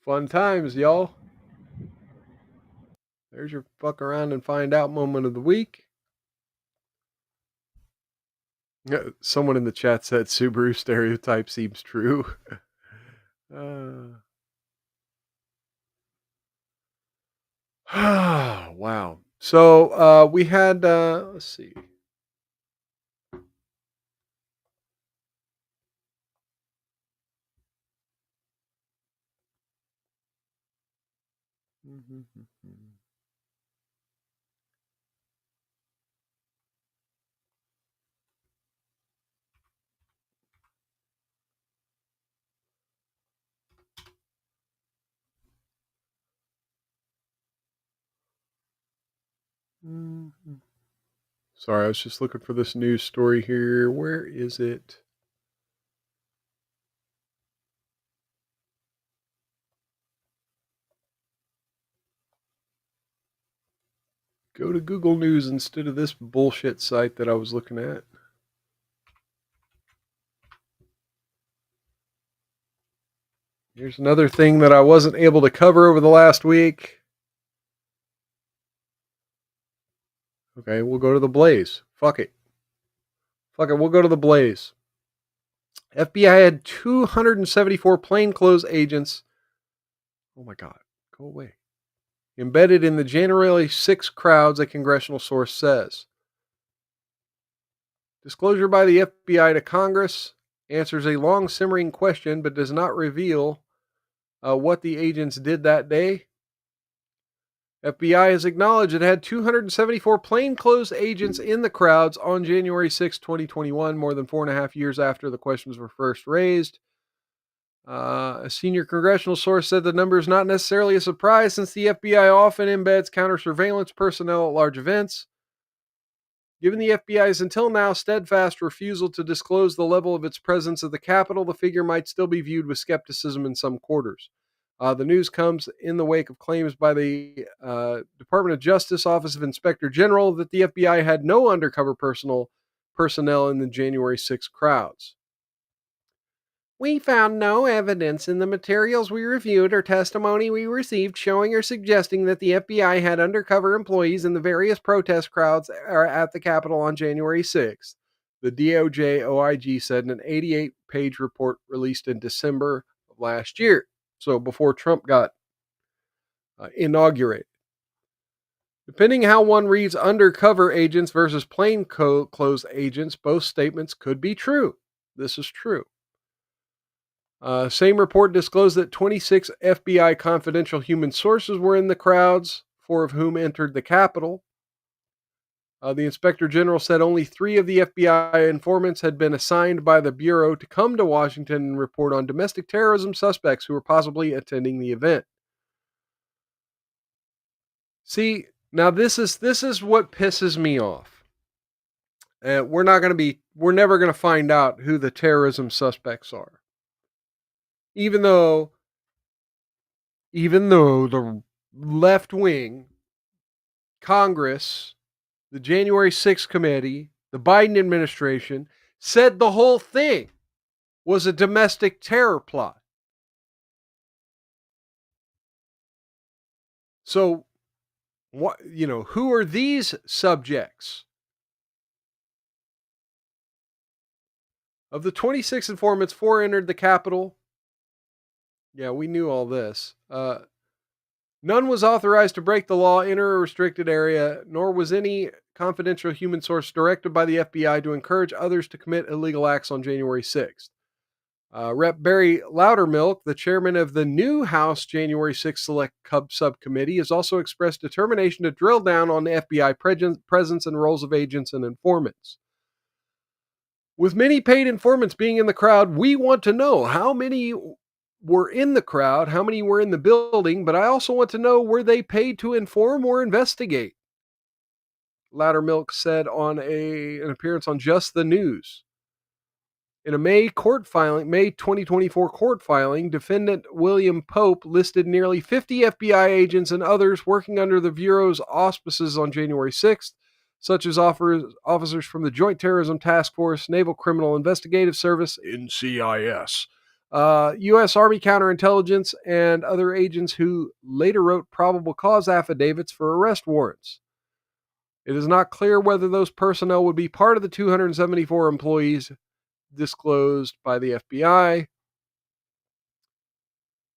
A: Fun times, y'all. There's your fuck around and find out moment of the week. Someone in the chat said Subaru stereotype seems true. Wow. So we had, let's see. Sorry, I was just looking for this news story here. Where is it? Go to Google News instead of this bullshit site that I was looking at. Here's another thing that I wasn't able to cover over the last week. Okay, we'll go to the Blaze. Fuck it. We'll go to the Blaze. FBI had 274 plainclothes agents. Oh my God, go away. Embedded in the January 6 crowds, a congressional source says. Disclosure by the FBI to Congress answers a long simmering question but does not reveal what the agents did that day. FBI has acknowledged it had 274 plainclothes agents in the crowds on January 6, 2021, more than 4.5 years after the questions were first raised. A senior congressional source said the number is not necessarily a surprise since the FBI often embeds counter-surveillance personnel at large events. Given the FBI's until now steadfast refusal to disclose the level of its presence at the Capitol, the figure might still be viewed with skepticism in some quarters. The news comes in the wake of claims by the Department of Justice Office of Inspector General that the FBI had no undercover personnel in the January 6 crowds. We found no evidence in the materials we reviewed or testimony we received showing or suggesting that the FBI had undercover employees in the various protest crowds at the Capitol on January 6th, the DOJ OIG said in an 88-page report released in December of last year, so before Trump got inaugurated. Depending how one reads undercover agents versus plainclothes agents, both statements could be true. This is true. Same report disclosed that 26 FBI confidential human sources were in the crowds, 4 of whom entered the Capitol. The Inspector General said only 3 of the FBI informants had been assigned by the Bureau to come to Washington and report on domestic terrorism suspects who were possibly attending the event. See, now this is what pisses me off. We're never going to find out who the terrorism suspects are. Even though the left wing, Congress, the January 6th committee, the Biden administration said the whole thing was a domestic terror plot. So, who are these subjects? Of the 26 informants, 4 entered the Capitol. Yeah, we knew all this. None was authorized to break the law, enter a restricted area, nor was any confidential human source directed by the FBI to encourage others to commit illegal acts on January 6th. Rep. Barry Loudermilk, the chairman of the new House January 6th Select Subcommittee, has also expressed determination to drill down on the FBI presence and roles of agents and informants. With many paid informants being in the crowd, we want to know how many were in the crowd, how many were in the building, but I also want to know, were they paid to inform or investigate? Loudermilk said on an appearance on Just the News. In a May 2024 court filing, defendant William Pope listed nearly 50 FBI agents and others working under the Bureau's auspices on January 6th, such as officers from the Joint Terrorism Task Force, Naval Criminal Investigative Service, NCIS, U.S. Army Counterintelligence, and other agents who later wrote probable cause affidavits for arrest warrants. It is not clear whether those personnel would be part of the 274 employees disclosed by the FBI.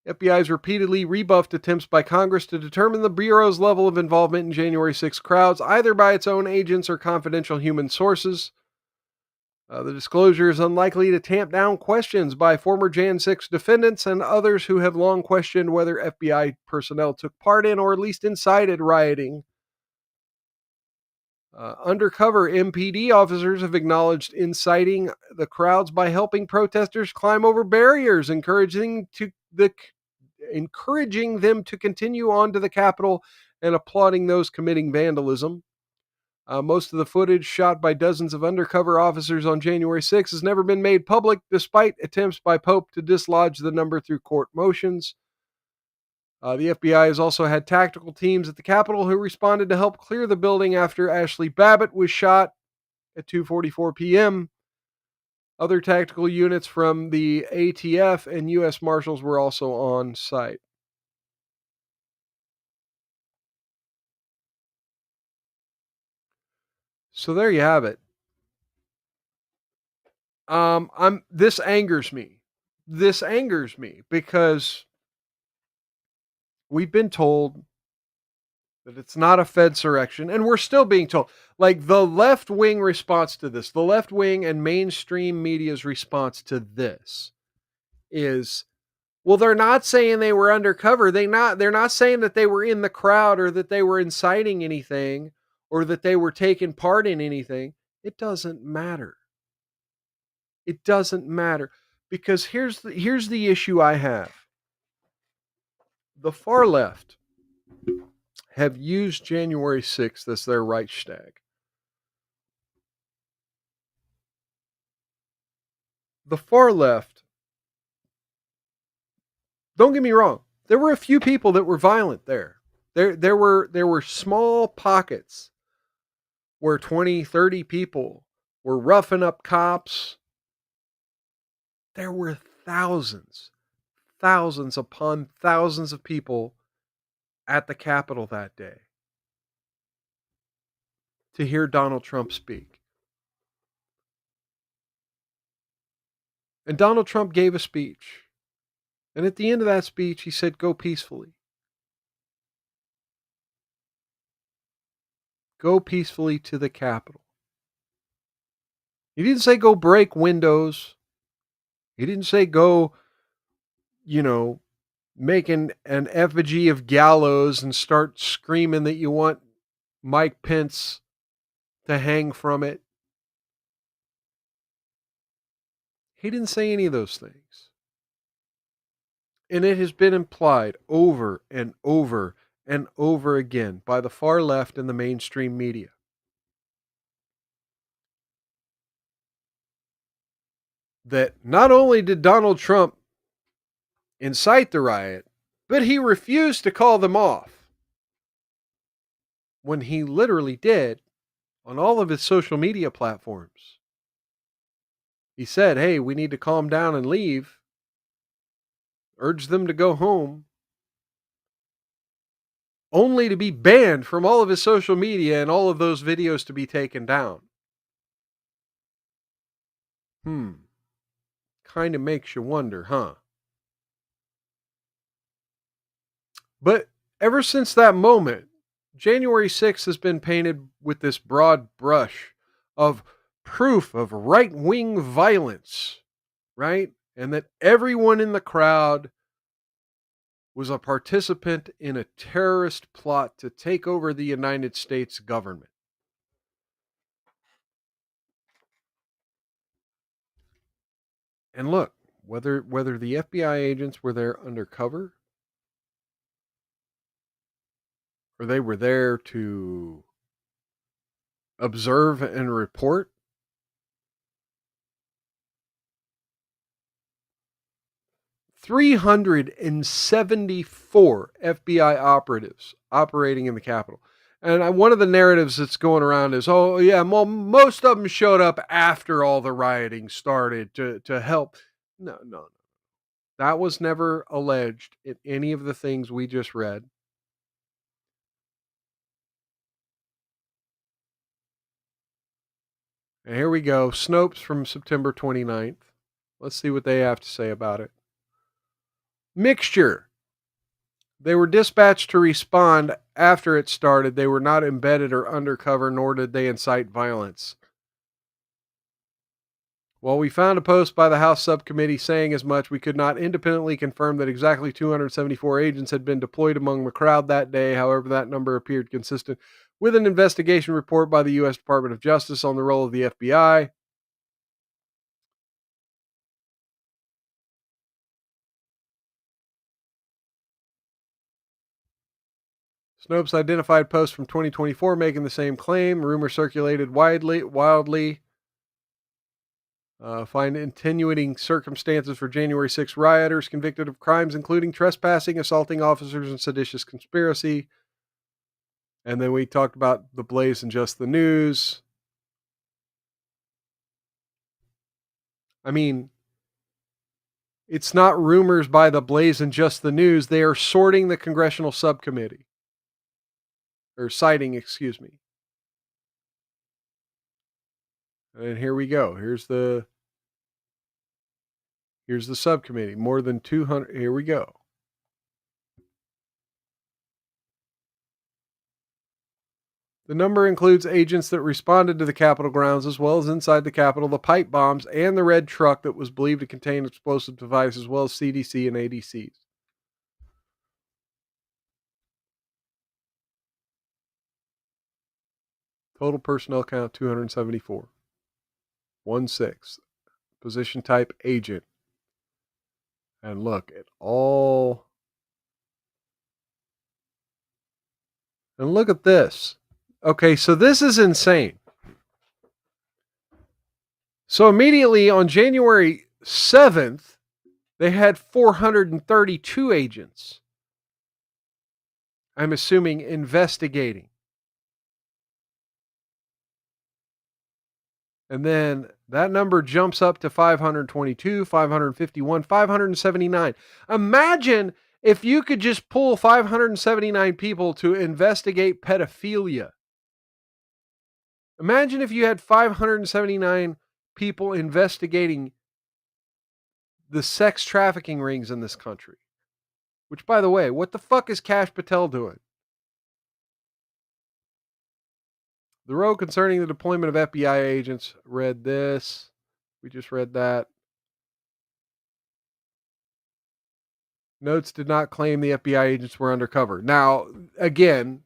A: FBI has repeatedly rebuffed attempts by Congress to determine the Bureau's level of involvement in January 6 crowds, either by its own agents or confidential human sources. The disclosure is unlikely to tamp down questions by former Jan 6 defendants and others who have long questioned whether FBI personnel took part in or at least incited rioting. Undercover MPD officers have acknowledged inciting the crowds by helping protesters climb over barriers, encouraging them to continue on to the Capitol and applauding those committing vandalism. Most of the footage shot by dozens of undercover officers on January 6 has never been made public, despite attempts by Pope to dislodge the number through court motions. The FBI has also had tactical teams at the Capitol who responded to help clear the building after Ashley Babbitt was shot at 2:44 p.m. Other tactical units from the ATF and U.S. Marshals were also on site. So there you have it. This angers me. This angers me because we've been told that it's not a Fedsurrection, and we're still being told. Like, the left-wing response to this, the left-wing and mainstream media's response to this is, well, they're not saying they were undercover. They're not saying that they were in the crowd or that they were inciting anything or that they were taking part in anything. It doesn't matter. It doesn't matter, because here's the issue I have. The far left have used January 6th as their Reichstag. The far left, don't get me wrong, there were a few people that were violent there. There were small pockets where 20, 30 people were roughing up cops. There were thousands upon thousands of people at the Capitol that day to hear Donald Trump speak. And Donald Trump gave a speech. And at the end of that speech, he said, "Go peacefully. Go peacefully to the Capitol." He didn't say go break windows. He didn't say go, make an effigy of Gallows and start screaming that you want Mike Pence to hang from it. He didn't say any of those things. And it has been implied over and over and over again by the far left and the mainstream media that not only did Donald Trump incite the riot, but he refused to call them off, when he literally did on all of his social media platforms. He said, "Hey, we need to calm down and leave," urged them to go home, only to be banned from all of his social media and all of those videos to be taken down. Kind of makes you wonder, huh? But ever since that moment, January 6th has been painted with this broad brush of proof of right-wing violence, right? And that everyone in the crowd was a participant in a terrorist plot to take over the United States government. And look, whether the FBI agents were there undercover or they were there to observe and report, $374 FBI operatives operating in the Capitol. And one of the narratives that's going around is, oh, yeah, well, most of them showed up after all the rioting started to help. No. That was never alleged in any of the things we just read. And here we go. Snopes from September 29th. Let's see what they have to say about it. Mixture. They were dispatched to respond after it started. They were not embedded or undercover, nor did they incite violence. While we found a post by the House subcommittee saying as much, we could not independently confirm that exactly 274 agents had been deployed among the crowd that day. However, that number appeared consistent with an investigation report by the U.S. Department of Justice on the role of the FBI. Snopes identified posts from 2024 making the same claim. Rumors circulated wildly. Find attenuating circumstances for January 6 rioters convicted of crimes including trespassing, assaulting officers, and seditious conspiracy. And then we talked about the Blaze and Just the News. I mean, it's not rumors by the Blaze and Just the News. They are sorting the congressional subcommittee. Or citing, excuse me. And here we go. Here's the subcommittee. More than 200. Here we go. The number includes agents that responded to the Capitol grounds as well as inside the Capitol, the pipe bombs, and the red truck that was believed to contain explosive devices, as well as CDC and ADCs. Total personnel count 274. 1/6. Position type agent. And look at all. And look at this. Okay, so this is insane. So immediately on January 7th, they had 432 agents. I'm assuming investigating. And then that number jumps up to 522, 551, 579. Imagine if you could just pull 579 people to investigate pedophilia. Imagine if you had 579 people investigating the sex trafficking rings in this country. Which, by the way, what the fuck is Kash Patel doing? The row concerning the deployment of FBI agents. Read this. We just read that. Notes did not claim the FBI agents were undercover. Now, again,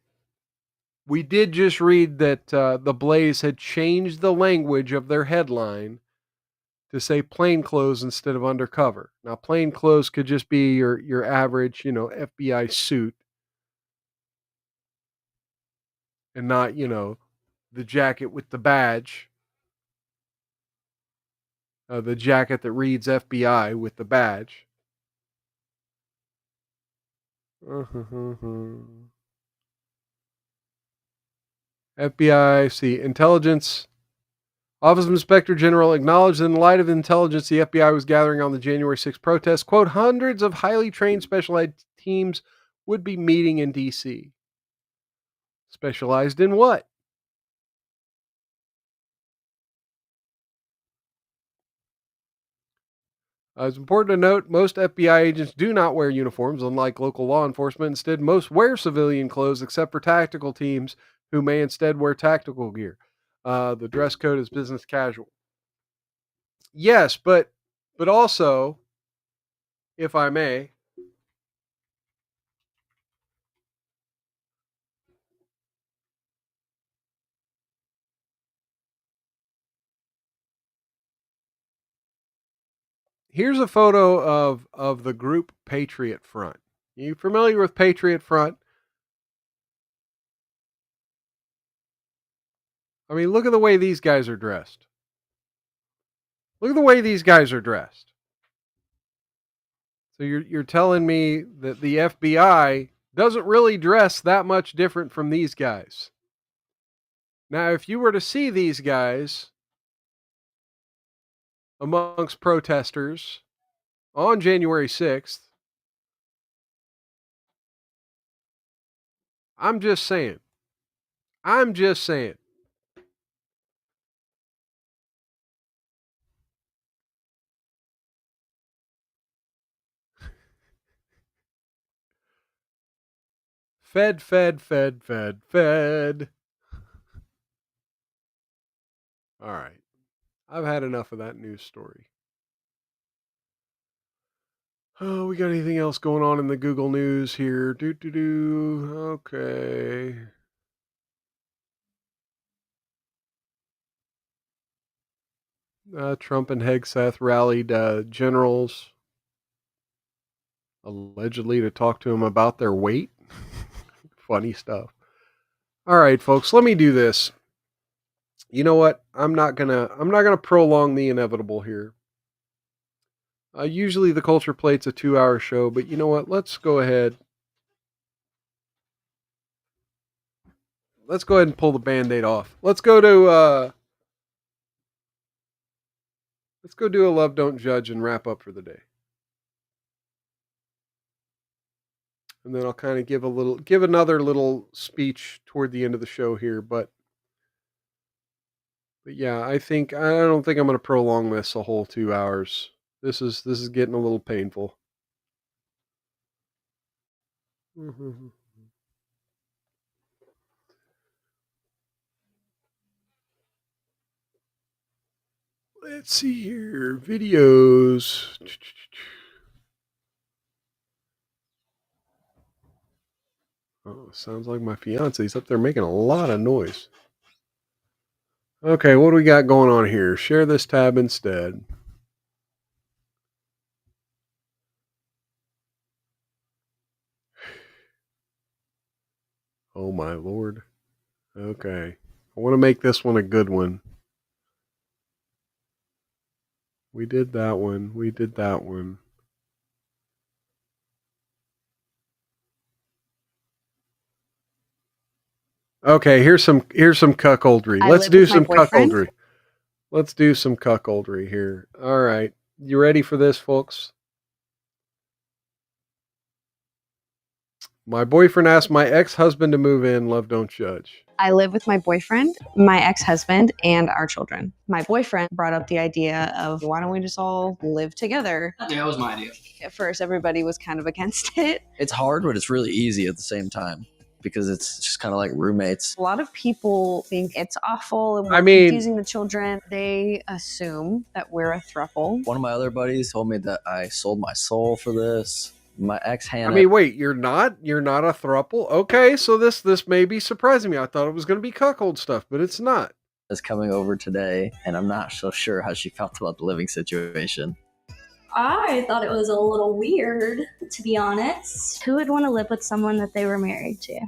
A: we did just read that the Blaze had changed the language of their headline to say plainclothes instead of undercover. Now, plainclothes could just be your average, FBI suit. And not, the jacket with the badge. The jacket that reads FBI with the badge. FBI, see, intelligence. Office of Inspector General acknowledged that in light of intelligence the FBI was gathering on the January 6th protests, quote, hundreds of highly trained specialized teams would be meeting in D.C. Specialized in what? It's important to note most FBI agents do not wear uniforms, unlike local law enforcement. Instead, most wear civilian clothes except for tactical teams who may instead wear tactical gear. The dress code is business casual. Yes, but also, if I may, here's a photo of the group Patriot Front. You familiar with Patriot Front? I mean, look at the way these guys are dressed. Look at the way these guys are dressed. So you're telling me that the FBI doesn't really dress that much different from these guys. Now, if you were to see these guys amongst protesters on January 6th, I'm just saying. Fed. All right. I've had enough of that news story. Oh, we got anything else going on in the Google News here? Okay. Trump and Hegseth rallied generals allegedly to talk to him about their weight. Funny stuff. All right, folks, let me do this. You know what? I'm not gonna prolong the inevitable here. Usually the Culture Plate's a 2-hour show, but you know what? Let's go ahead. Let's go ahead and pull the Band-Aid off. Let's go do a Love Don't Judge and wrap up for the day. And then I'll kind of give another little speech toward the end of the show here, but yeah, I don't think I'm going to prolong this a whole 2 hours. This is getting a little painful. Let's see here. Videos. Oh, sounds like my fiance's up there making a lot of noise. Okay, what do we got going on here? Share this tab instead. Oh my lord. Okay. I want to make this one a good one. We did that one. We did that one. Okay, here's some cuckoldry. Let's do some cuckoldry. Let's do some cuckoldry here. All right. You ready for this, folks? My boyfriend asked my ex-husband to move in. Love Don't Judge.
G: I live with my boyfriend, my ex-husband, and our children. My boyfriend brought up the idea of, why don't we just all live together?
H: Yeah, that was my idea.
G: At first, everybody was kind of against it.
I: It's hard, but it's really easy at the same time because it's just kind of like roommates.
G: A lot of people think it's awful and we're
A: I mean-
G: confusing the children. They assume that we're a throuple.
I: One of my other buddies told me that I sold my soul for this. My ex Hannah.
A: I mean, wait, you're not a throuple? Okay, so this may be surprising me. I thought it was going to be cuckold stuff, but it's not.
I: is coming over today, and I'm not so sure how she felt about the living situation.
J: I thought it was a little weird, to be honest. Who would want to live with someone that they were married to?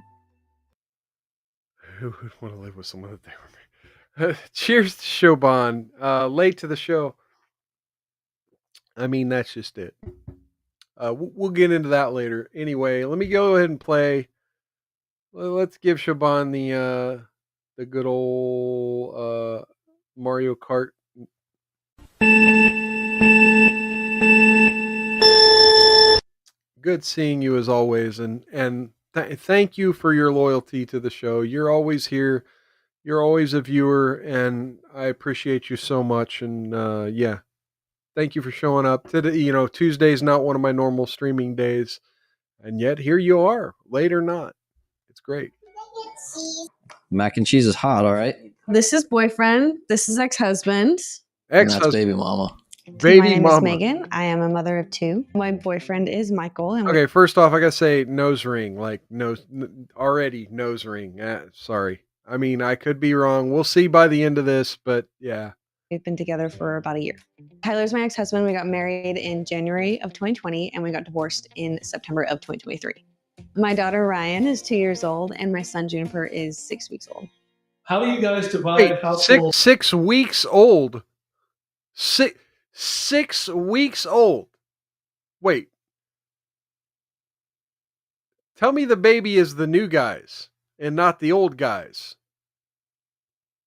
A: Who would want to live with someone that they were married? Cheers to Showbon. Late to the show. I mean, that's just it. We'll get into that later. Anyway, let me go ahead and play. Let's give Showbon the good old Mario Kart. Good seeing you as always, and thank you for your loyalty to the show. You're always here. You're always a viewer, and I appreciate you so much. And yeah, thank you for showing up. Today, Tuesday's not one of my normal streaming days, and yet here you are, late or not. It's great.
I: Mac and cheese is hot, all right?
G: This is boyfriend. This is ex-husband.
I: And that's baby mama.
A: Baby
G: My name
A: mama.
G: is Megan. I am a mother of 2. My boyfriend is Michael. And
A: Okay, first off, I gotta say nose ring, like already nose ring. Sorry. I mean, I could be wrong. We'll see by the end of this, but yeah.
G: we've been together for about a year. Tyler's my ex-husband. We got married in January of 2020, and we got divorced in September of 2023. My daughter Ryan is 2 years old, and my son Juniper is 6 weeks old.
K: How do you guys divide
A: Wait,
K: household?
A: 6 weeks old. 6 weeks old. Wait. Tell me the baby is the new guys and not the old guys.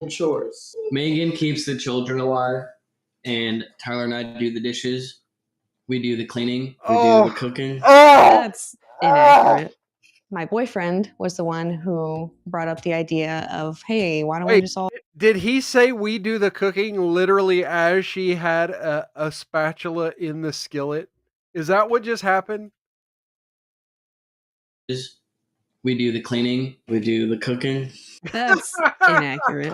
K: Chores.
H: Megan keeps the children alive, and Tyler and I do the dishes. We do the cleaning. We do the cooking.
G: That's inaccurate. My boyfriend was the one who brought up the idea of, hey, why don't we
A: Wait,
G: just all...
A: did he say we do the cooking literally as she had a spatula in the skillet? Is that what just happened?
H: We do the cleaning. We do the cooking.
G: That's inaccurate.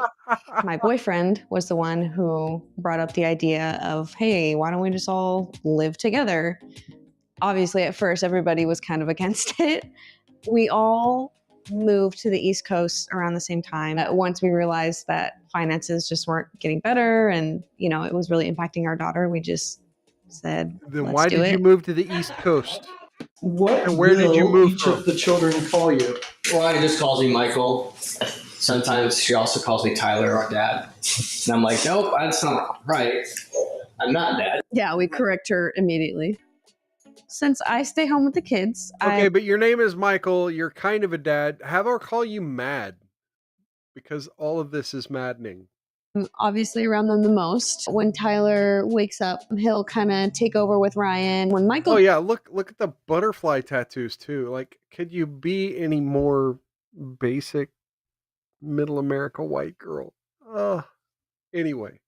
G: My boyfriend was the one who brought up the idea of, hey, why don't we just all live together? Obviously, at first, everybody was kind of against it. We all moved to the East Coast around the same time. Once we realized that finances just weren't getting better and, it was really impacting our daughter, we just said,
A: Then
G: let's
A: why
G: do
A: did
G: it.
A: you move to the East Coast?
K: What
A: And where did you
K: will
A: move
K: each
A: from?
K: of the children call you?
H: Ryan just calls me Michael. Sometimes she also calls me Tyler, our dad. And I'm like, nope, that's not right. I'm not dad.
G: Yeah, we correct her immediately. Since I stay home with the kids,
A: Okay, but your name is Michael. You're kind of a dad. Have her call you Mad, because all of this is maddening.
G: I'm obviously around them the most. When Tyler wakes up, he'll kind of take over with Ryan. When Michael
A: Oh yeah, look at the butterfly tattoos too. Like, could you be any more basic middle America white girl? Anyway.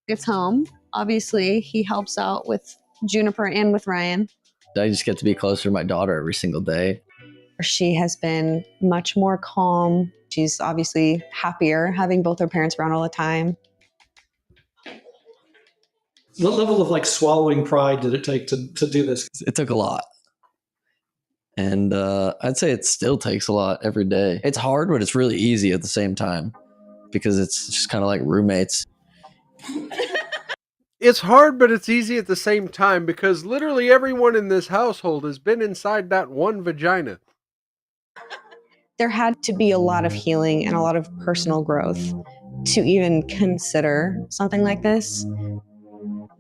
G: gets home, obviously he helps out with Juniper and with Ryan.
I: I just get to be closer to my daughter every single day.
G: She has been much more calm. She's obviously happier having both her parents around all the time.
K: What level of swallowing pride did it take to do this?
I: It took a lot. And I'd say it still takes a lot every day. It's hard, but it's really easy at the same time because it's just kind of like roommates.
A: It's hard, but it's easy at the same time because literally everyone in this household has been inside that one vagina.
G: There had to be a lot of healing and a lot of personal growth to even consider something like this.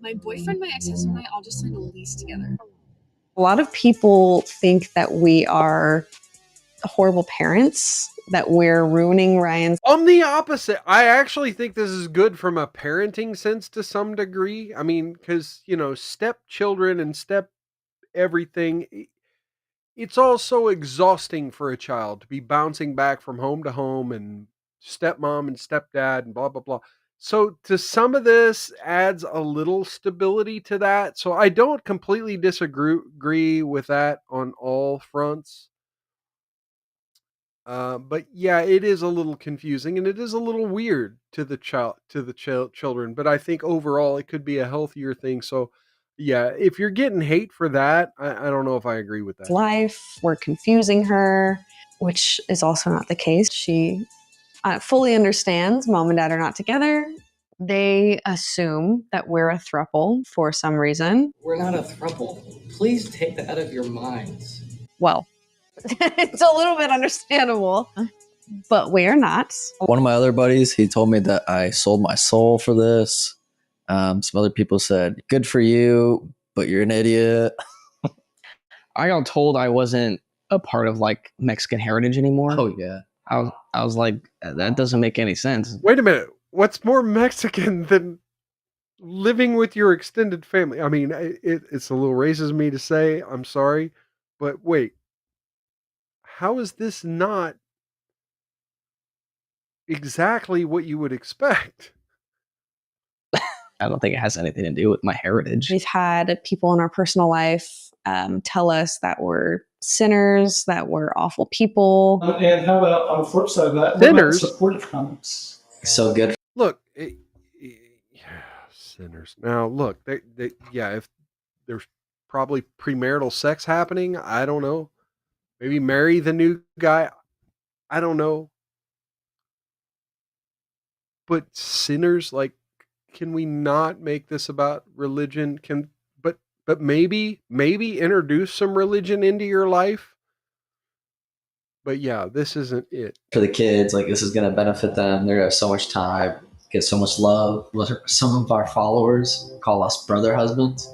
L: My boyfriend, my ex-husband, and I all just signed a lease together.
G: A lot of people think that we are horrible parents, that we're ruining Ryan's.
A: I'm the opposite. I actually think this is good from a parenting sense to some degree. I mean, because, stepchildren and step everything, it's all so exhausting for a child to be bouncing back from home to home and stepmom and stepdad and blah, blah, blah. So to some of this adds a little stability to that. So I don't completely disagree with that on all fronts. But yeah, it is a little confusing and it is a little weird to the children. But I think overall it could be a healthier thing. So yeah, if you're getting hate for that, I don't know if I agree with that.
G: Life, we're confusing her, which is also not the case. She fully understands mom and dad are not together. They assume that we're a throuple for some reason.
H: We're not a throuple. Please take that out of your minds.
G: Well, it's a little bit understandable, but we are not.
I: One of my other buddies, he told me that I sold my soul for this. Some other people said, good for you, but you're an idiot.
M: I got told I wasn't a part of Mexican heritage anymore.
I: Oh, yeah.
M: I was like, that doesn't make any sense.
A: Wait a minute. What's more Mexican than living with your extended family? I mean, it's a little racist of me to say, I'm sorry, but wait. How is this not exactly what you would expect?
M: I don't think it has anything to do with my heritage.
G: We've had people in our personal life tell us that we're sinners, that we're awful people.
K: And how about on the flip side of that,
A: Sinners?
K: what about supportive comments?
I: So good.
A: Look, sinners. Now, look, if there's probably premarital sex happening, I don't know. Maybe marry the new guy. I don't know. But sinners, can we not make this about religion? But maybe introduce some religion into your life. But yeah, this isn't it.
I: For the kids, this is going to benefit them. They're going to have so much time, get so much love. Some of our followers call us brother husbands.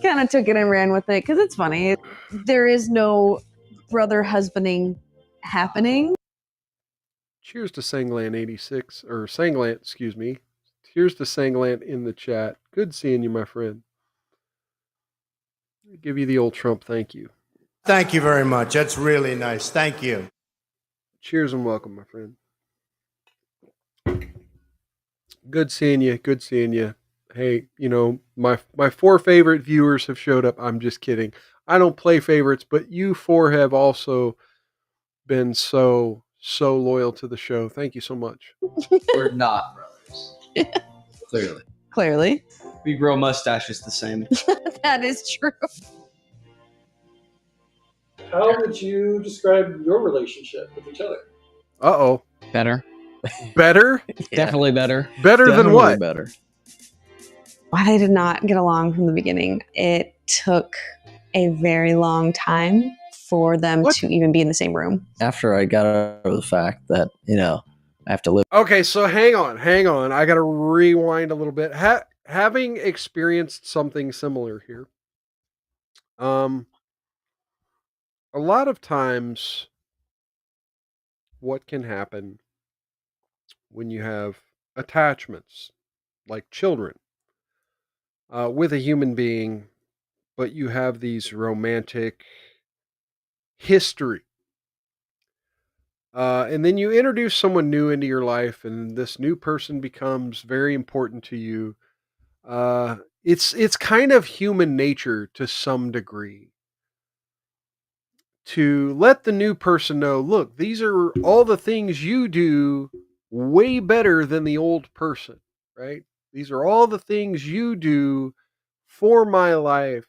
G: Kind of took it and ran with it because it's funny. There is no brother husbanding happening.
A: Cheers to Sanglant86, or Sanglant, excuse me. Cheers to Sanglant in the chat. Good seeing you, my friend. I'll give you the old Trump thank you.
N: Thank you very much. That's really nice. Thank you.
A: Cheers and welcome, my friend. Good seeing you. Good seeing you. Hey, my 4 favorite viewers have showed up. I'm just kidding. I don't play favorites, but you four have also been so loyal to the show. Thank you so much.
M: We're not brothers. Clearly.
G: Clearly.
M: We grow mustaches the same.
G: That is true.
K: How would you describe your relationship with each other?
A: Uh-oh.
M: Better.
A: Better?
M: Definitely better.
A: Better than what?
I: Better.
G: Why they did not get along from the beginning. It took a very long time for them to even be in the same room.
I: After I got over the fact that, I have to live.
A: Okay, so hang on. I got to rewind a little bit. Having experienced something similar here, a lot of times what can happen when you have attachments like children with a human being, but you have these romantic history. And then you introduce someone new into your life, and this new person becomes very important to you. It's kind of human nature to some degree to let the new person know, look, these are all the things you do way better than the old person, right? These are all the things you do for my life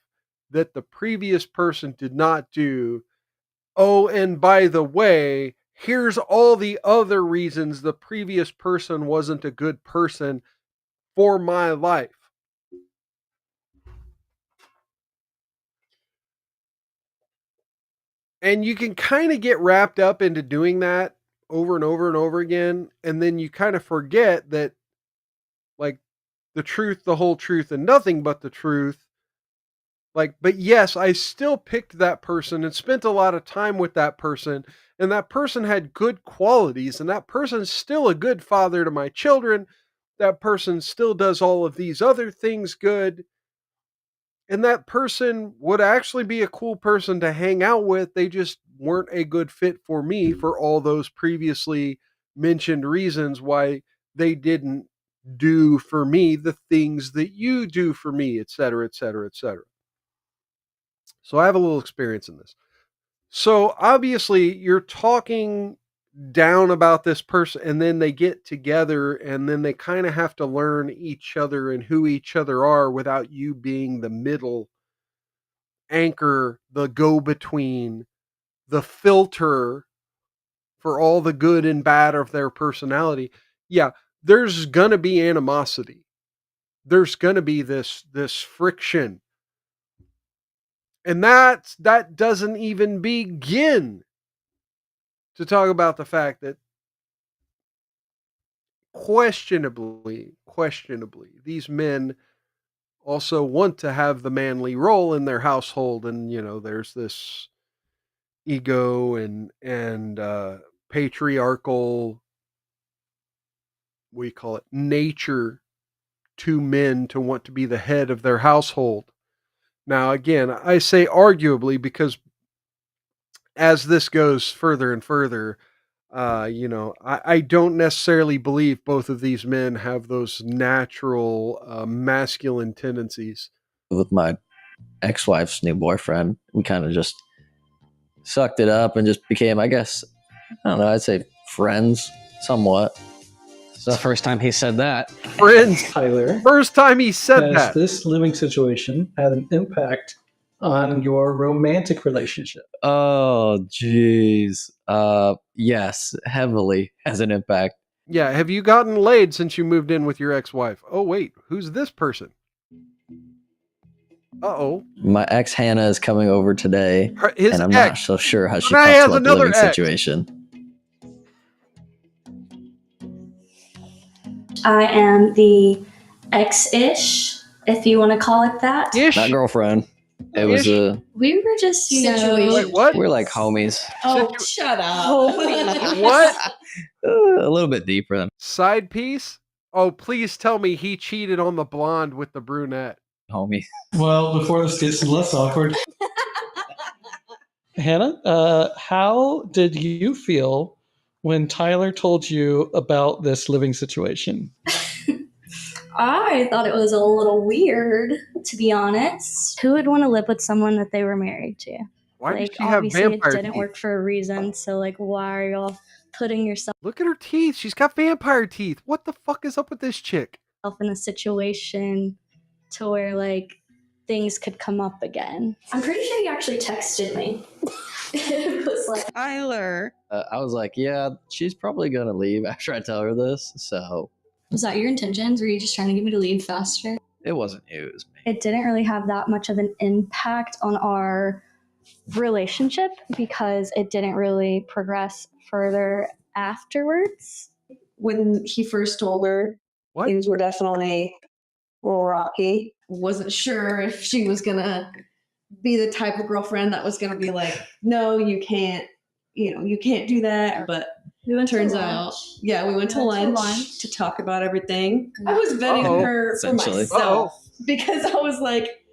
A: that the previous person did not do. Oh, and by the way, here's all the other reasons the previous person wasn't a good person for my life. And you can kind of get wrapped up into doing that over and over and over again. And then you kind of forget that, like, the truth, the whole truth, and nothing but the truth. Like, but yes, I still picked that person and spent a lot of time with that person. And that person had good qualities. And that person's still a good father to my children. That person still does all of these other things good. And that person would actually be a cool person to hang out with. They just weren't a good fit for me for all those previously mentioned reasons why they didn't do for me the things that you do for me, etc., etc., etc. So I have a little experience in this. So obviously you're talking down about this person, and then they get together, and then they kind of have to learn each other and who each other are without you being the middle anchor, the go-between, the filter for all the good and bad of their personality. Yeah, there's gonna be animosity. There's gonna be this friction. And that doesn't even begin to talk about the fact that questionably, these men also want to have the manly role in their household. And, there's this ego and patriarchal, what do you call it, nature to men to want to be the head of their household. Now, again, I say arguably because as this goes further and further, I don't necessarily believe both of these men have those natural masculine tendencies.
I: With my ex-wife's new boyfriend, we kind of just sucked it up and just became, I guess, I don't know, I'd say friends somewhat.
M: It's the first time he said that.
A: Friends.
K: Tyler.
A: First time he said
K: Has
A: that.
K: this living situation had an impact on your romantic relationship?
I: Oh, geez. Yes, heavily has an impact.
A: Yeah, have you gotten laid since you moved in with your ex-wife? Oh, wait, who's this person? Uh-oh.
I: My ex Hannah is coming over today,
A: His
I: and I'm
A: ex.
I: not so sure how she
A: Now he
I: talks
A: has
I: about the
A: another
I: living
A: ex.
I: situation.
J: I am the ex-ish, if you want to call it that.
I: Not girlfriend. It was a.
J: We were just,
A: Wait, what?
I: We're like homies.
J: Oh, shut up.
A: What?
I: A little bit deeper than
A: Side piece? Oh, please tell me he cheated on the blonde with the brunette.
I: homie.
K: Well, before this gets less awkward. Hannah, how did you feel when Tyler told you about this living situation?
J: I thought it was a little weird, to be honest. Who would want to live with someone that they were married to?
A: Why does
J: Like,
A: she have
J: obviously, it
A: vampire
J: didn't
A: teeth?
J: work for a reason. So, like, why are y'all putting yourself
A: Look at her teeth. She's got vampire teeth. What the fuck is up with this chick?
J: in a situation to where, like, things could come up again? I'm pretty sure he actually texted me. It was like,
G: Tyler.
I: I was like, yeah, she's probably gonna leave after I tell her this. So
J: was that your intentions? Were you just trying to get me to leave faster?
I: it wasn't you, it was me.
J: It didn't really have that much of an impact on our relationship because it didn't really progress further afterwards.
G: When he first told her, things were definitely a little rocky. Wasn't sure if she was gonna be the type of girlfriend that was gonna be like, no, you can't, you can't do that. But
J: We went
G: turns
J: to
G: out,
J: lunch.
G: yeah, we went to lunch to talk about everything. I was vetting
A: Uh-oh.
G: her for
I: Essentially.
G: myself because I was like,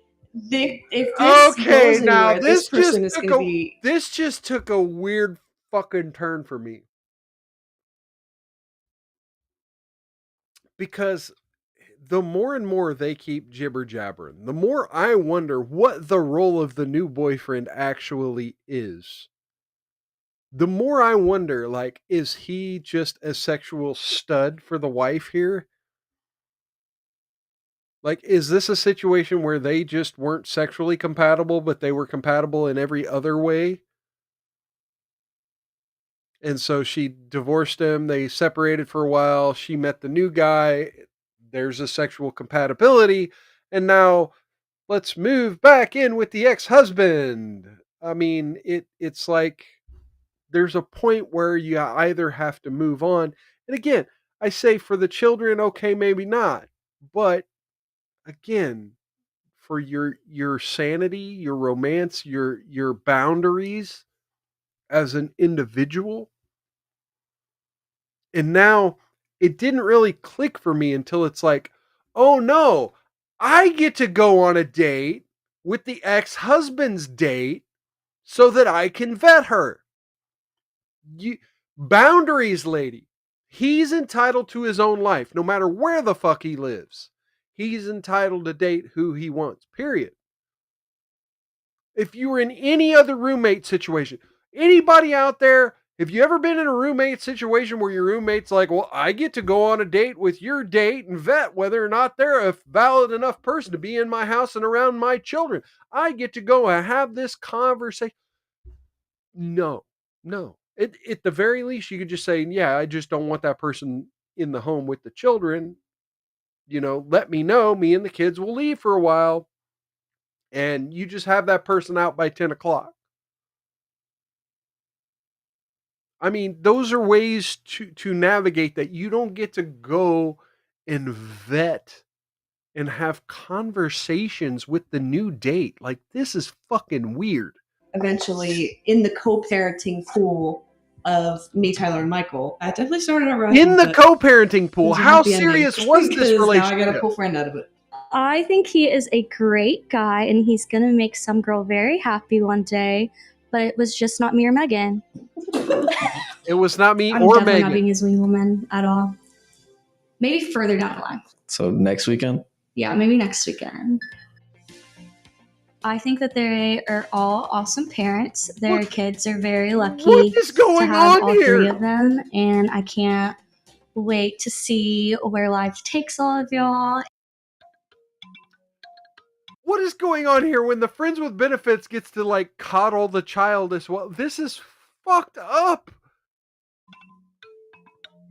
G: if this
A: Okay,
G: goes
A: now
G: anywhere, this person is
A: took
G: gonna be.
A: this just took a weird fucking turn for me. Because the more and more they keep jibber jabbering, the more I wonder what the role of the new boyfriend actually is. The more I wonder, like, is he just a sexual stud for the wife here? Like, is this a situation where they just weren't sexually compatible, but they were compatible in every other way? And so she divorced him. They separated for a while. She met the new guy. There's a sexual compatibility. And now let's move back in with the ex-husband. I mean, it's like there's a point where you either have to move on. And again, I say for the children, okay, maybe not. But again, for your sanity, your romance, your boundaries as an individual. And now it didn't really click for me until it's like, oh no, I get to go on a date with the ex-husband's date so that I can vet her. Boundaries, lady. He's entitled to his own life, no matter where the fuck he lives. He's entitled to date who he wants, period. If you were in any other roommate situation, anybody out there, have you ever been in a roommate situation where your roommate's like, well, I get to go on a date with your date and vet whether or not they're a valid enough person to be in my house and around my children. I get to go and have this conversation. No. At the very least, you could just say, yeah, I just don't want that person in the home with the children. Let me know. Me and the kids will leave for a while. And you just have that person out by 10 o'clock. I mean, those are ways to navigate that. You don't get to go and vet and have conversations with the new date. Like, this is fucking weird.
G: Eventually, in the co-parenting pool of me, Tyler, and Michael, I definitely started around
A: in the co-parenting pool. How serious was this relationship?
G: Now I got a cool friend out of it.
J: I think he is a great guy and he's gonna make some girl very happy one day, but it was just not me or Megan.
A: It was not me
J: I'm
A: or
J: definitely
A: Megan.
J: not being his wingwoman at all. Maybe further down the line.
I: So next weekend?
J: Yeah, maybe next weekend. I think that they are all awesome parents. Their kids are very lucky
A: What is going
J: to have
A: on
J: all
A: here?
J: 3 of them, and I can't wait to see where life takes all of y'all.
A: What is going on here when the friends with benefits gets to like coddle the child as well? This is fucked up.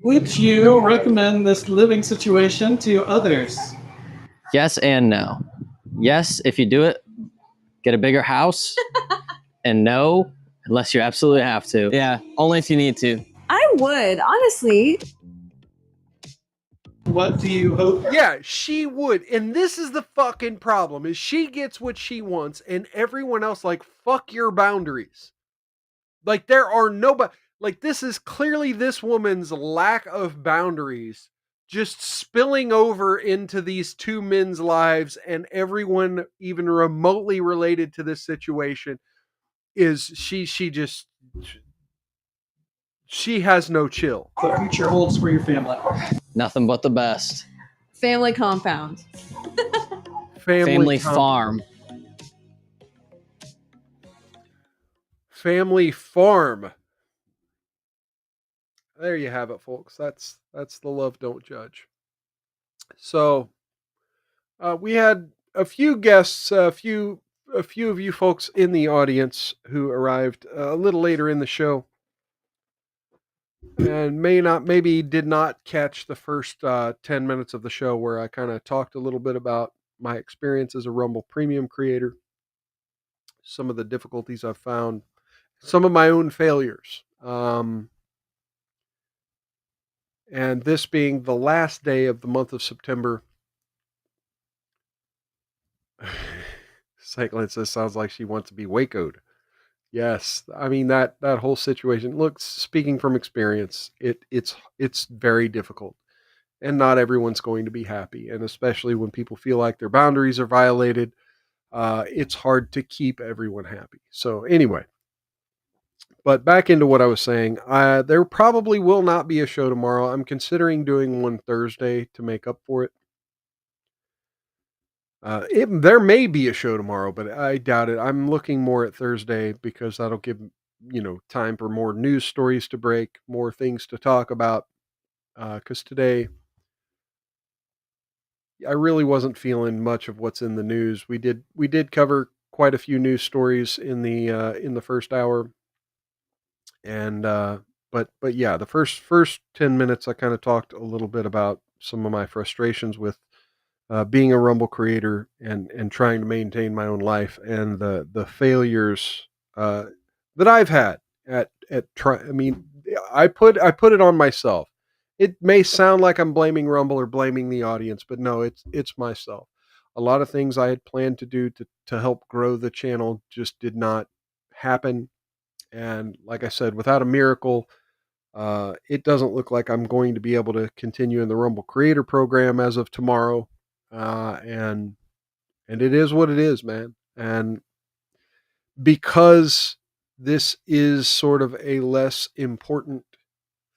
K: Would you recommend this living situation to others?
M: Yes and no. Yes, if you do it, get a bigger house. And no, unless you absolutely have to. Yeah, only if you need to.
G: I would, honestly.
K: What do you hope?
A: Yeah, she would. And this is the fucking problem, is she gets what she wants and everyone else like, fuck your boundaries. Like there are nobody, like this is clearly this woman's lack of boundaries just spilling over into these 2 men's lives, and everyone even remotely related to this situation is she has no chill.
K: The future holds for your family.
M: Nothing but the best.
G: Family compound.
M: Family
A: compound.
M: farm.
A: Family farm. There you have it, folks. That's the love don't judge. So we had a few guests, a few of you folks in the audience who arrived a little later in the show, and maybe did not catch the first 10 minutes of the show where I kind of talked a little bit about my experience as a Rumble Premium creator, some of the difficulties I've found, some of my own failures. And this being the last day of the month of September. Cyclin says sounds like she wants to be Waco'd. Yes, I mean that whole situation. Look, speaking from experience, it's very difficult, and not everyone's going to be happy. And especially when people feel like their boundaries are violated, it's hard to keep everyone happy. So anyway, but back into what I was saying, there probably will not be a show tomorrow. I'm considering doing one Thursday to make up for it. There may be a show tomorrow, but I doubt it. I'm looking more at Thursday because that'll give time for more news stories to break, more things to talk about. Because today, I really wasn't feeling much of what's in the news. We did cover quite a few news stories in the first hour, and but yeah, the first 10 minutes I kind of talked a little bit about some of my frustrations with being a Rumble creator and trying to maintain my own life, and the failures that I've had at I mean, I put it on myself. It may sound like I'm blaming Rumble or blaming the audience, but no, it's myself. A lot of things I had planned to do to help grow the channel just did not happen. And like I said, without a miracle, it doesn't look like I'm going to be able to continue in the Rumble Creator Program as of tomorrow. And it is what it is, man. And because this is sort of a less important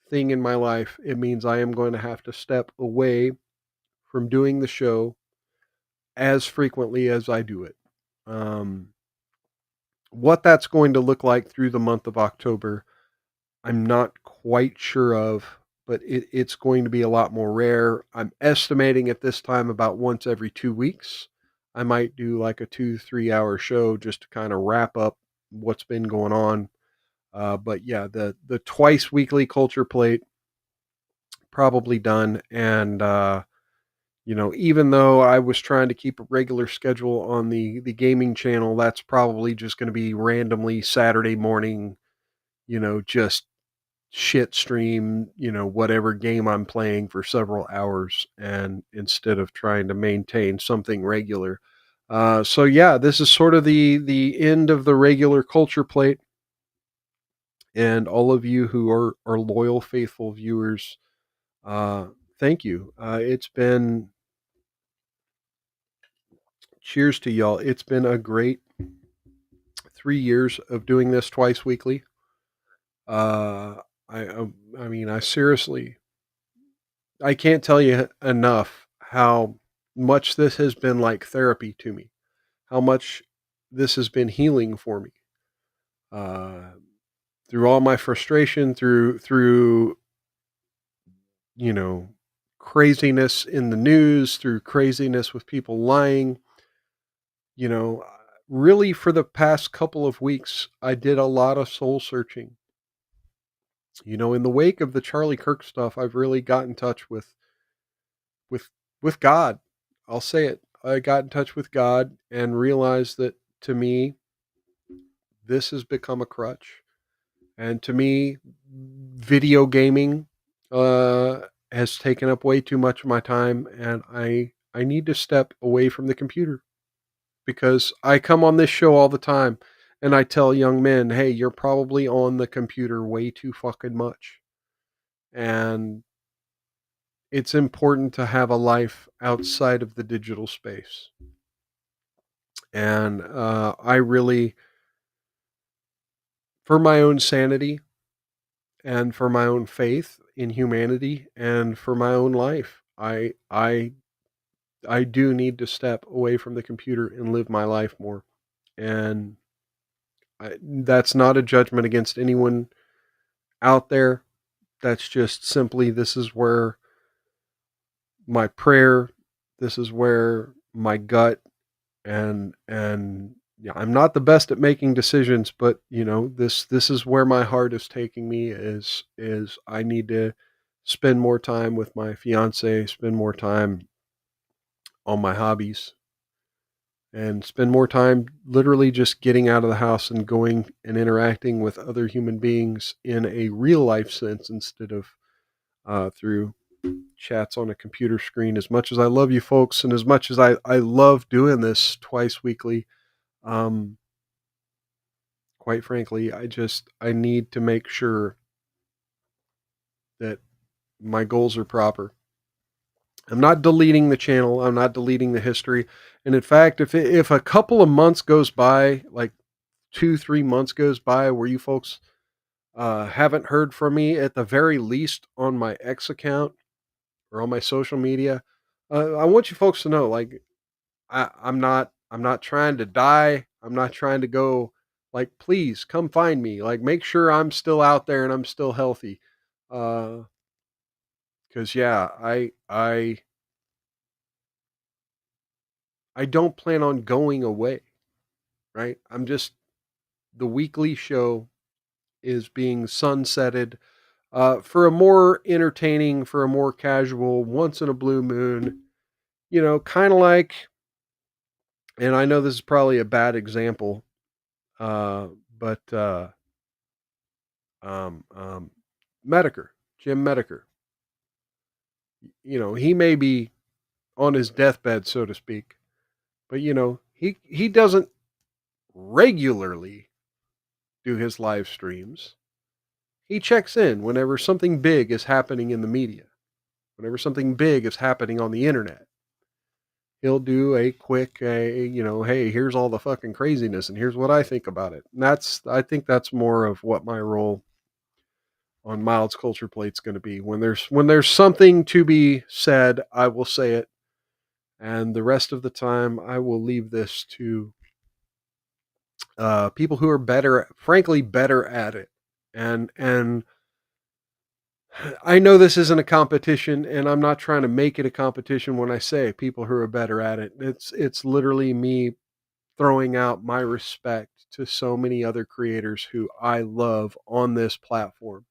A: thing in my life, it means I am going to have to step away from doing the show as frequently as I do it. What that's going to look like through the month of October, I'm not quite sure of, but it's going to be a lot more rare. I'm estimating at this time about once every 2 weeks. I might do like a 2-3 hour show just to kind of wrap up what's been going on. But yeah, the twice weekly Culture Plate probably done. And, even though I was trying to keep a regular schedule on the gaming channel, that's probably just going to be randomly Saturday morning, just shit stream, whatever game I'm playing for several hours, and instead of trying to maintain something regular. So yeah, this is sort of the end of the regular Culture Plate. And all of you who are loyal, faithful viewers, thank you. It's been, cheers to y'all. It's been a great 3 years of doing this twice weekly. I mean, I seriously, I can't tell you enough how much this has been like therapy to me, how much this has been healing for me. Through all my frustration, through craziness in the news, through craziness with people lying, really for the past couple of weeks, I did a lot of soul searching. In the wake of the Charlie Kirk stuff, I've really got in touch with God. I'll say it. I got in touch with God and realized that to me, this has become a crutch. And to me, video gaming has taken up way too much of my time, and I need to step away from the computer, because I come on this show all the time and I tell young men, hey, you're probably on the computer way too fucking much. And it's important to have a life outside of the digital space. And I really, for my own sanity and for my own faith in humanity and for my own life, I I do need to step away from the computer and live my life more. And that's not a judgment against anyone out there. That's just simply, this is where my prayer, this is where my gut, and yeah, I'm not the best at making decisions, but this is where my heart is taking me. Is I need to spend more time with my fiance, spend more time on my hobbies, and spend more time literally just getting out of the house and going and interacting with other human beings in a real life sense, instead of through chats on a computer screen. As much as I love you folks, and as much as I love doing this twice weekly, um, quite frankly, I need to make sure that my goals are proper. I'm not deleting the channel. I'm not deleting the history. And in fact, if a couple of months goes by, like 2-3 months goes by, where you folks haven't heard from me, at the very least on my X account or on my social media, I want you folks to know, like, I'm not trying to die. I'm not trying to go. Like, please come find me. Like, make sure I'm still out there and I'm still healthy. Because yeah, I don't plan on going away. Right? The weekly show is being sunsetted for a more entertaining, for a more casual, once in a blue moon. Kind of like, and I know this is probably a bad example, but Medicare, Jim Medicare, he may be on his deathbed, so to speak, but he doesn't regularly do his live streams. He checks in whenever something big is happening in the media, whenever something big is happening on the internet. He'll do a quick, hey, here's all the fucking craziness, and here's what I think about it. And I think that's more of what my role on Mild's Culture Plate's going to be. When there's something to be said, I will say it, and the rest of the time, I will leave this to people who are frankly better at it. And I know this isn't a competition, and I'm not trying to make it a competition when I say people who are better at it. It's literally me throwing out my respect to so many other creators who I love on this platform.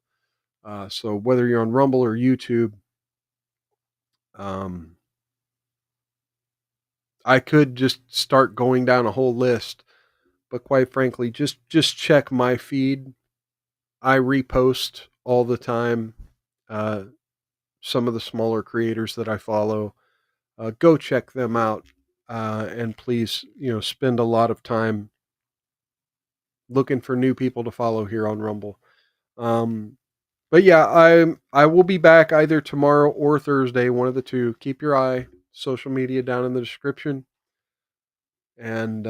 A: So whether you're on Rumble or YouTube, I could just start going down a whole list, but quite frankly, just check my feed. I repost all the time some of the smaller creators that I follow. Go check them out, and please, spend a lot of time looking for new people to follow here on Rumble. But yeah, I will be back either tomorrow or Thursday, one of the two. Keep your eye, social media down in the description. And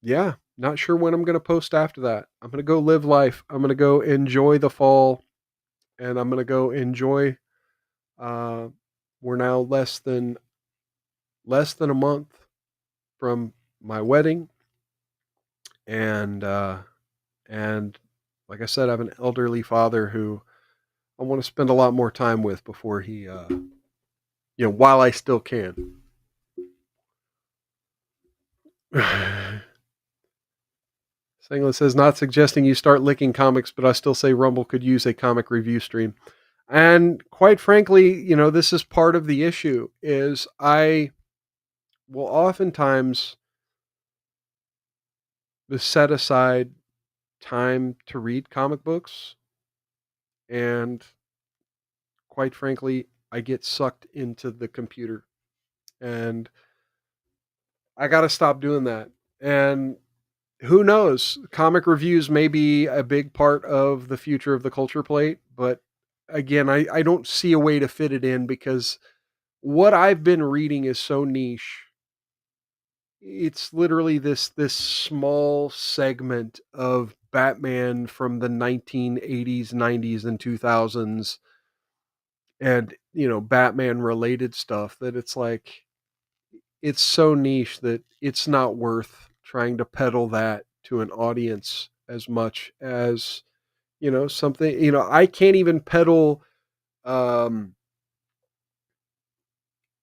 A: yeah, not sure when I'm going to post after that. I'm going to go live life. I'm going to go enjoy the fall, and I'm going to go enjoy. We're now less than a month from my wedding, and like I said, I have an elderly father who I want to spend a lot more time with before he, while I still can. Singlet says, not suggesting you start licking comics, but I still say Rumble could use a comic review stream. And quite frankly, this is part of the issue, is I will oftentimes set aside time to read comic books, and quite frankly, I get sucked into the computer, and I got to stop doing that. And who knows, comic reviews may be a big part of the future of the Culture Plate, but again, I don't see a way to fit it in, because what I've been reading is so niche. It's literally this small segment of Batman from the 1980s, 90s, and 2000s. And Batman related stuff that it's like it's so niche that it's not worth trying to peddle that to an audience as much as something. I can't even peddle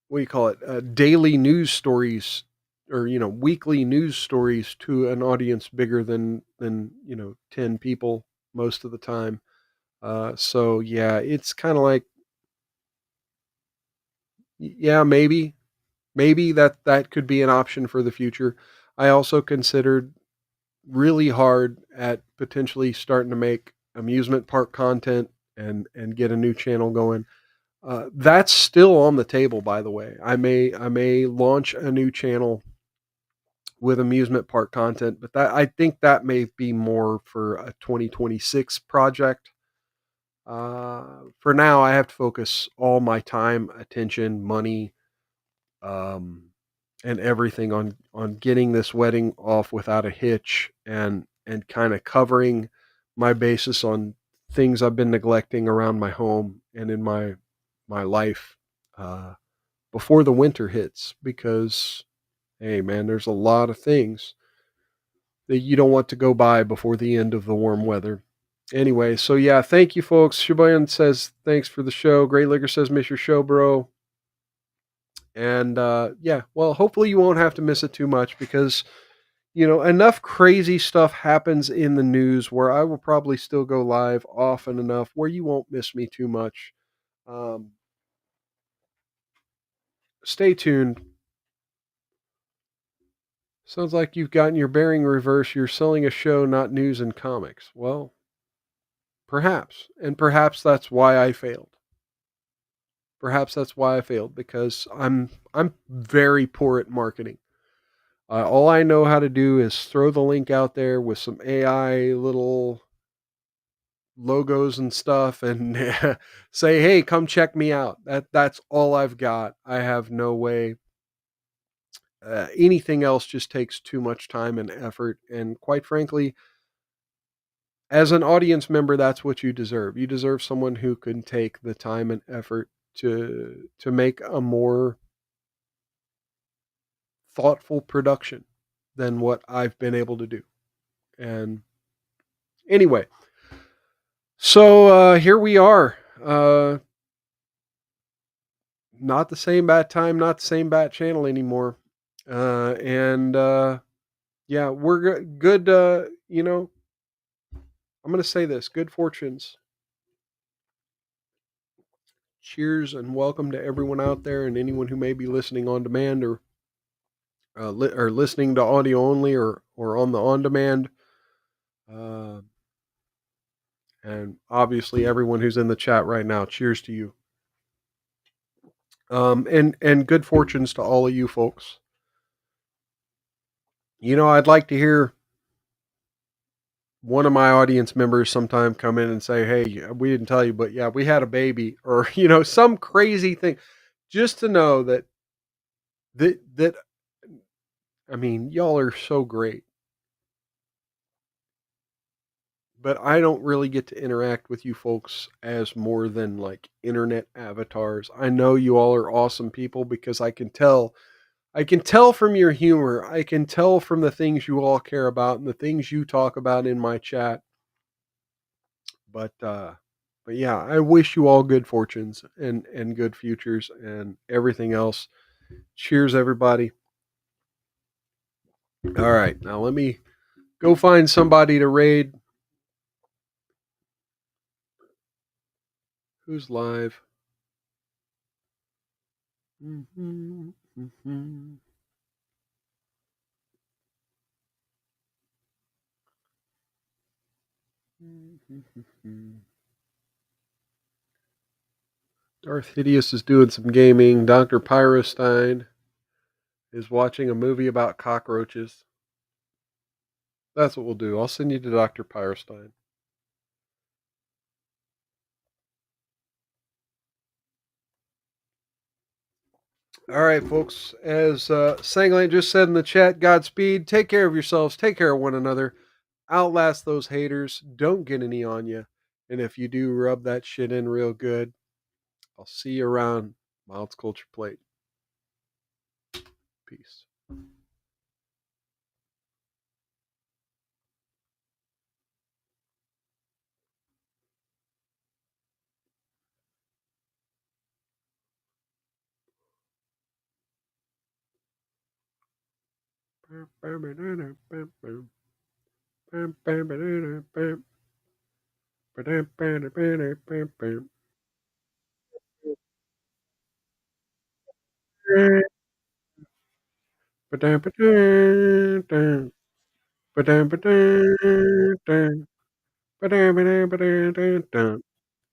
A: what do you call it, daily news stories or weekly news stories to an audience bigger than 10 people most of the time. So yeah, it's kind of like, yeah, maybe that could be an option for the future. I also considered really hard at potentially starting to make amusement park content and get a new channel going. That's still on the table, by the way. I may launch a new channel with amusement park content, but I think that may be more for a 2026 project. For now, I have to focus all my time, attention, money, and everything on getting this wedding off without a hitch, and kind of covering my basis on things I've been neglecting around my home and in my life before the winter hits. Because hey, man, there's a lot of things that you don't want to go by before the end of the warm weather. Anyway, so yeah, thank you, folks. Shibayan says thanks for the show. Great Liquor says miss your show, bro. And yeah, well, hopefully you won't have to miss it too much, because enough crazy stuff happens in the news where I will probably still go live often enough where you won't miss me too much. Stay tuned. Sounds like you've gotten your bearing reversed. You're selling a show, not news and comics. Well, perhaps. And perhaps that's why I failed. Perhaps that's why I failed, because I'm very poor at marketing. All I know how to do is throw the link out there with some AI little logos and stuff and say, hey, come check me out. That's all I've got. I have no way. Anything else just takes too much time and effort. And quite frankly, as an audience member, that's what you deserve. You deserve someone who can take the time and effort to make a more thoughtful production than what I've been able to do. And anyway, so here we are. Not the same bat time, not the same bat channel anymore. And yeah, we're good. I'm going to say this: good fortunes. Cheers and welcome to everyone out there, and anyone who may be listening on demand or listening to audio only or on the on demand. And obviously everyone who's in the chat right now, cheers to you. And good fortunes to all of you folks. I'd like to hear one of my audience members sometime come in and say, hey, we didn't tell you, but yeah, we had a baby, or, some crazy thing, just to know that, I mean, y'all are so great, but I don't really get to interact with you folks as more than like internet avatars. I know you all are awesome people because I can tell from your humor. I can tell from the things you all care about and the things you talk about in my chat. But yeah, I wish you all good fortunes and good futures and everything else. Cheers, everybody. All right, now let me go find somebody to raid. Who's live? Darth Hideous is doing some gaming. Dr. Pyrostein is watching a movie about cockroaches. That's what we'll do. I'll send you to Dr. Pyrostein. All right, folks. As Sangland just said in the chat, Godspeed. Take care of yourselves. Take care of one another. Outlast those haters. Don't get any on you. And if you do, rub that shit in real good. I'll see you around Miles Culture Plate. Peace.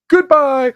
A: Goodbye.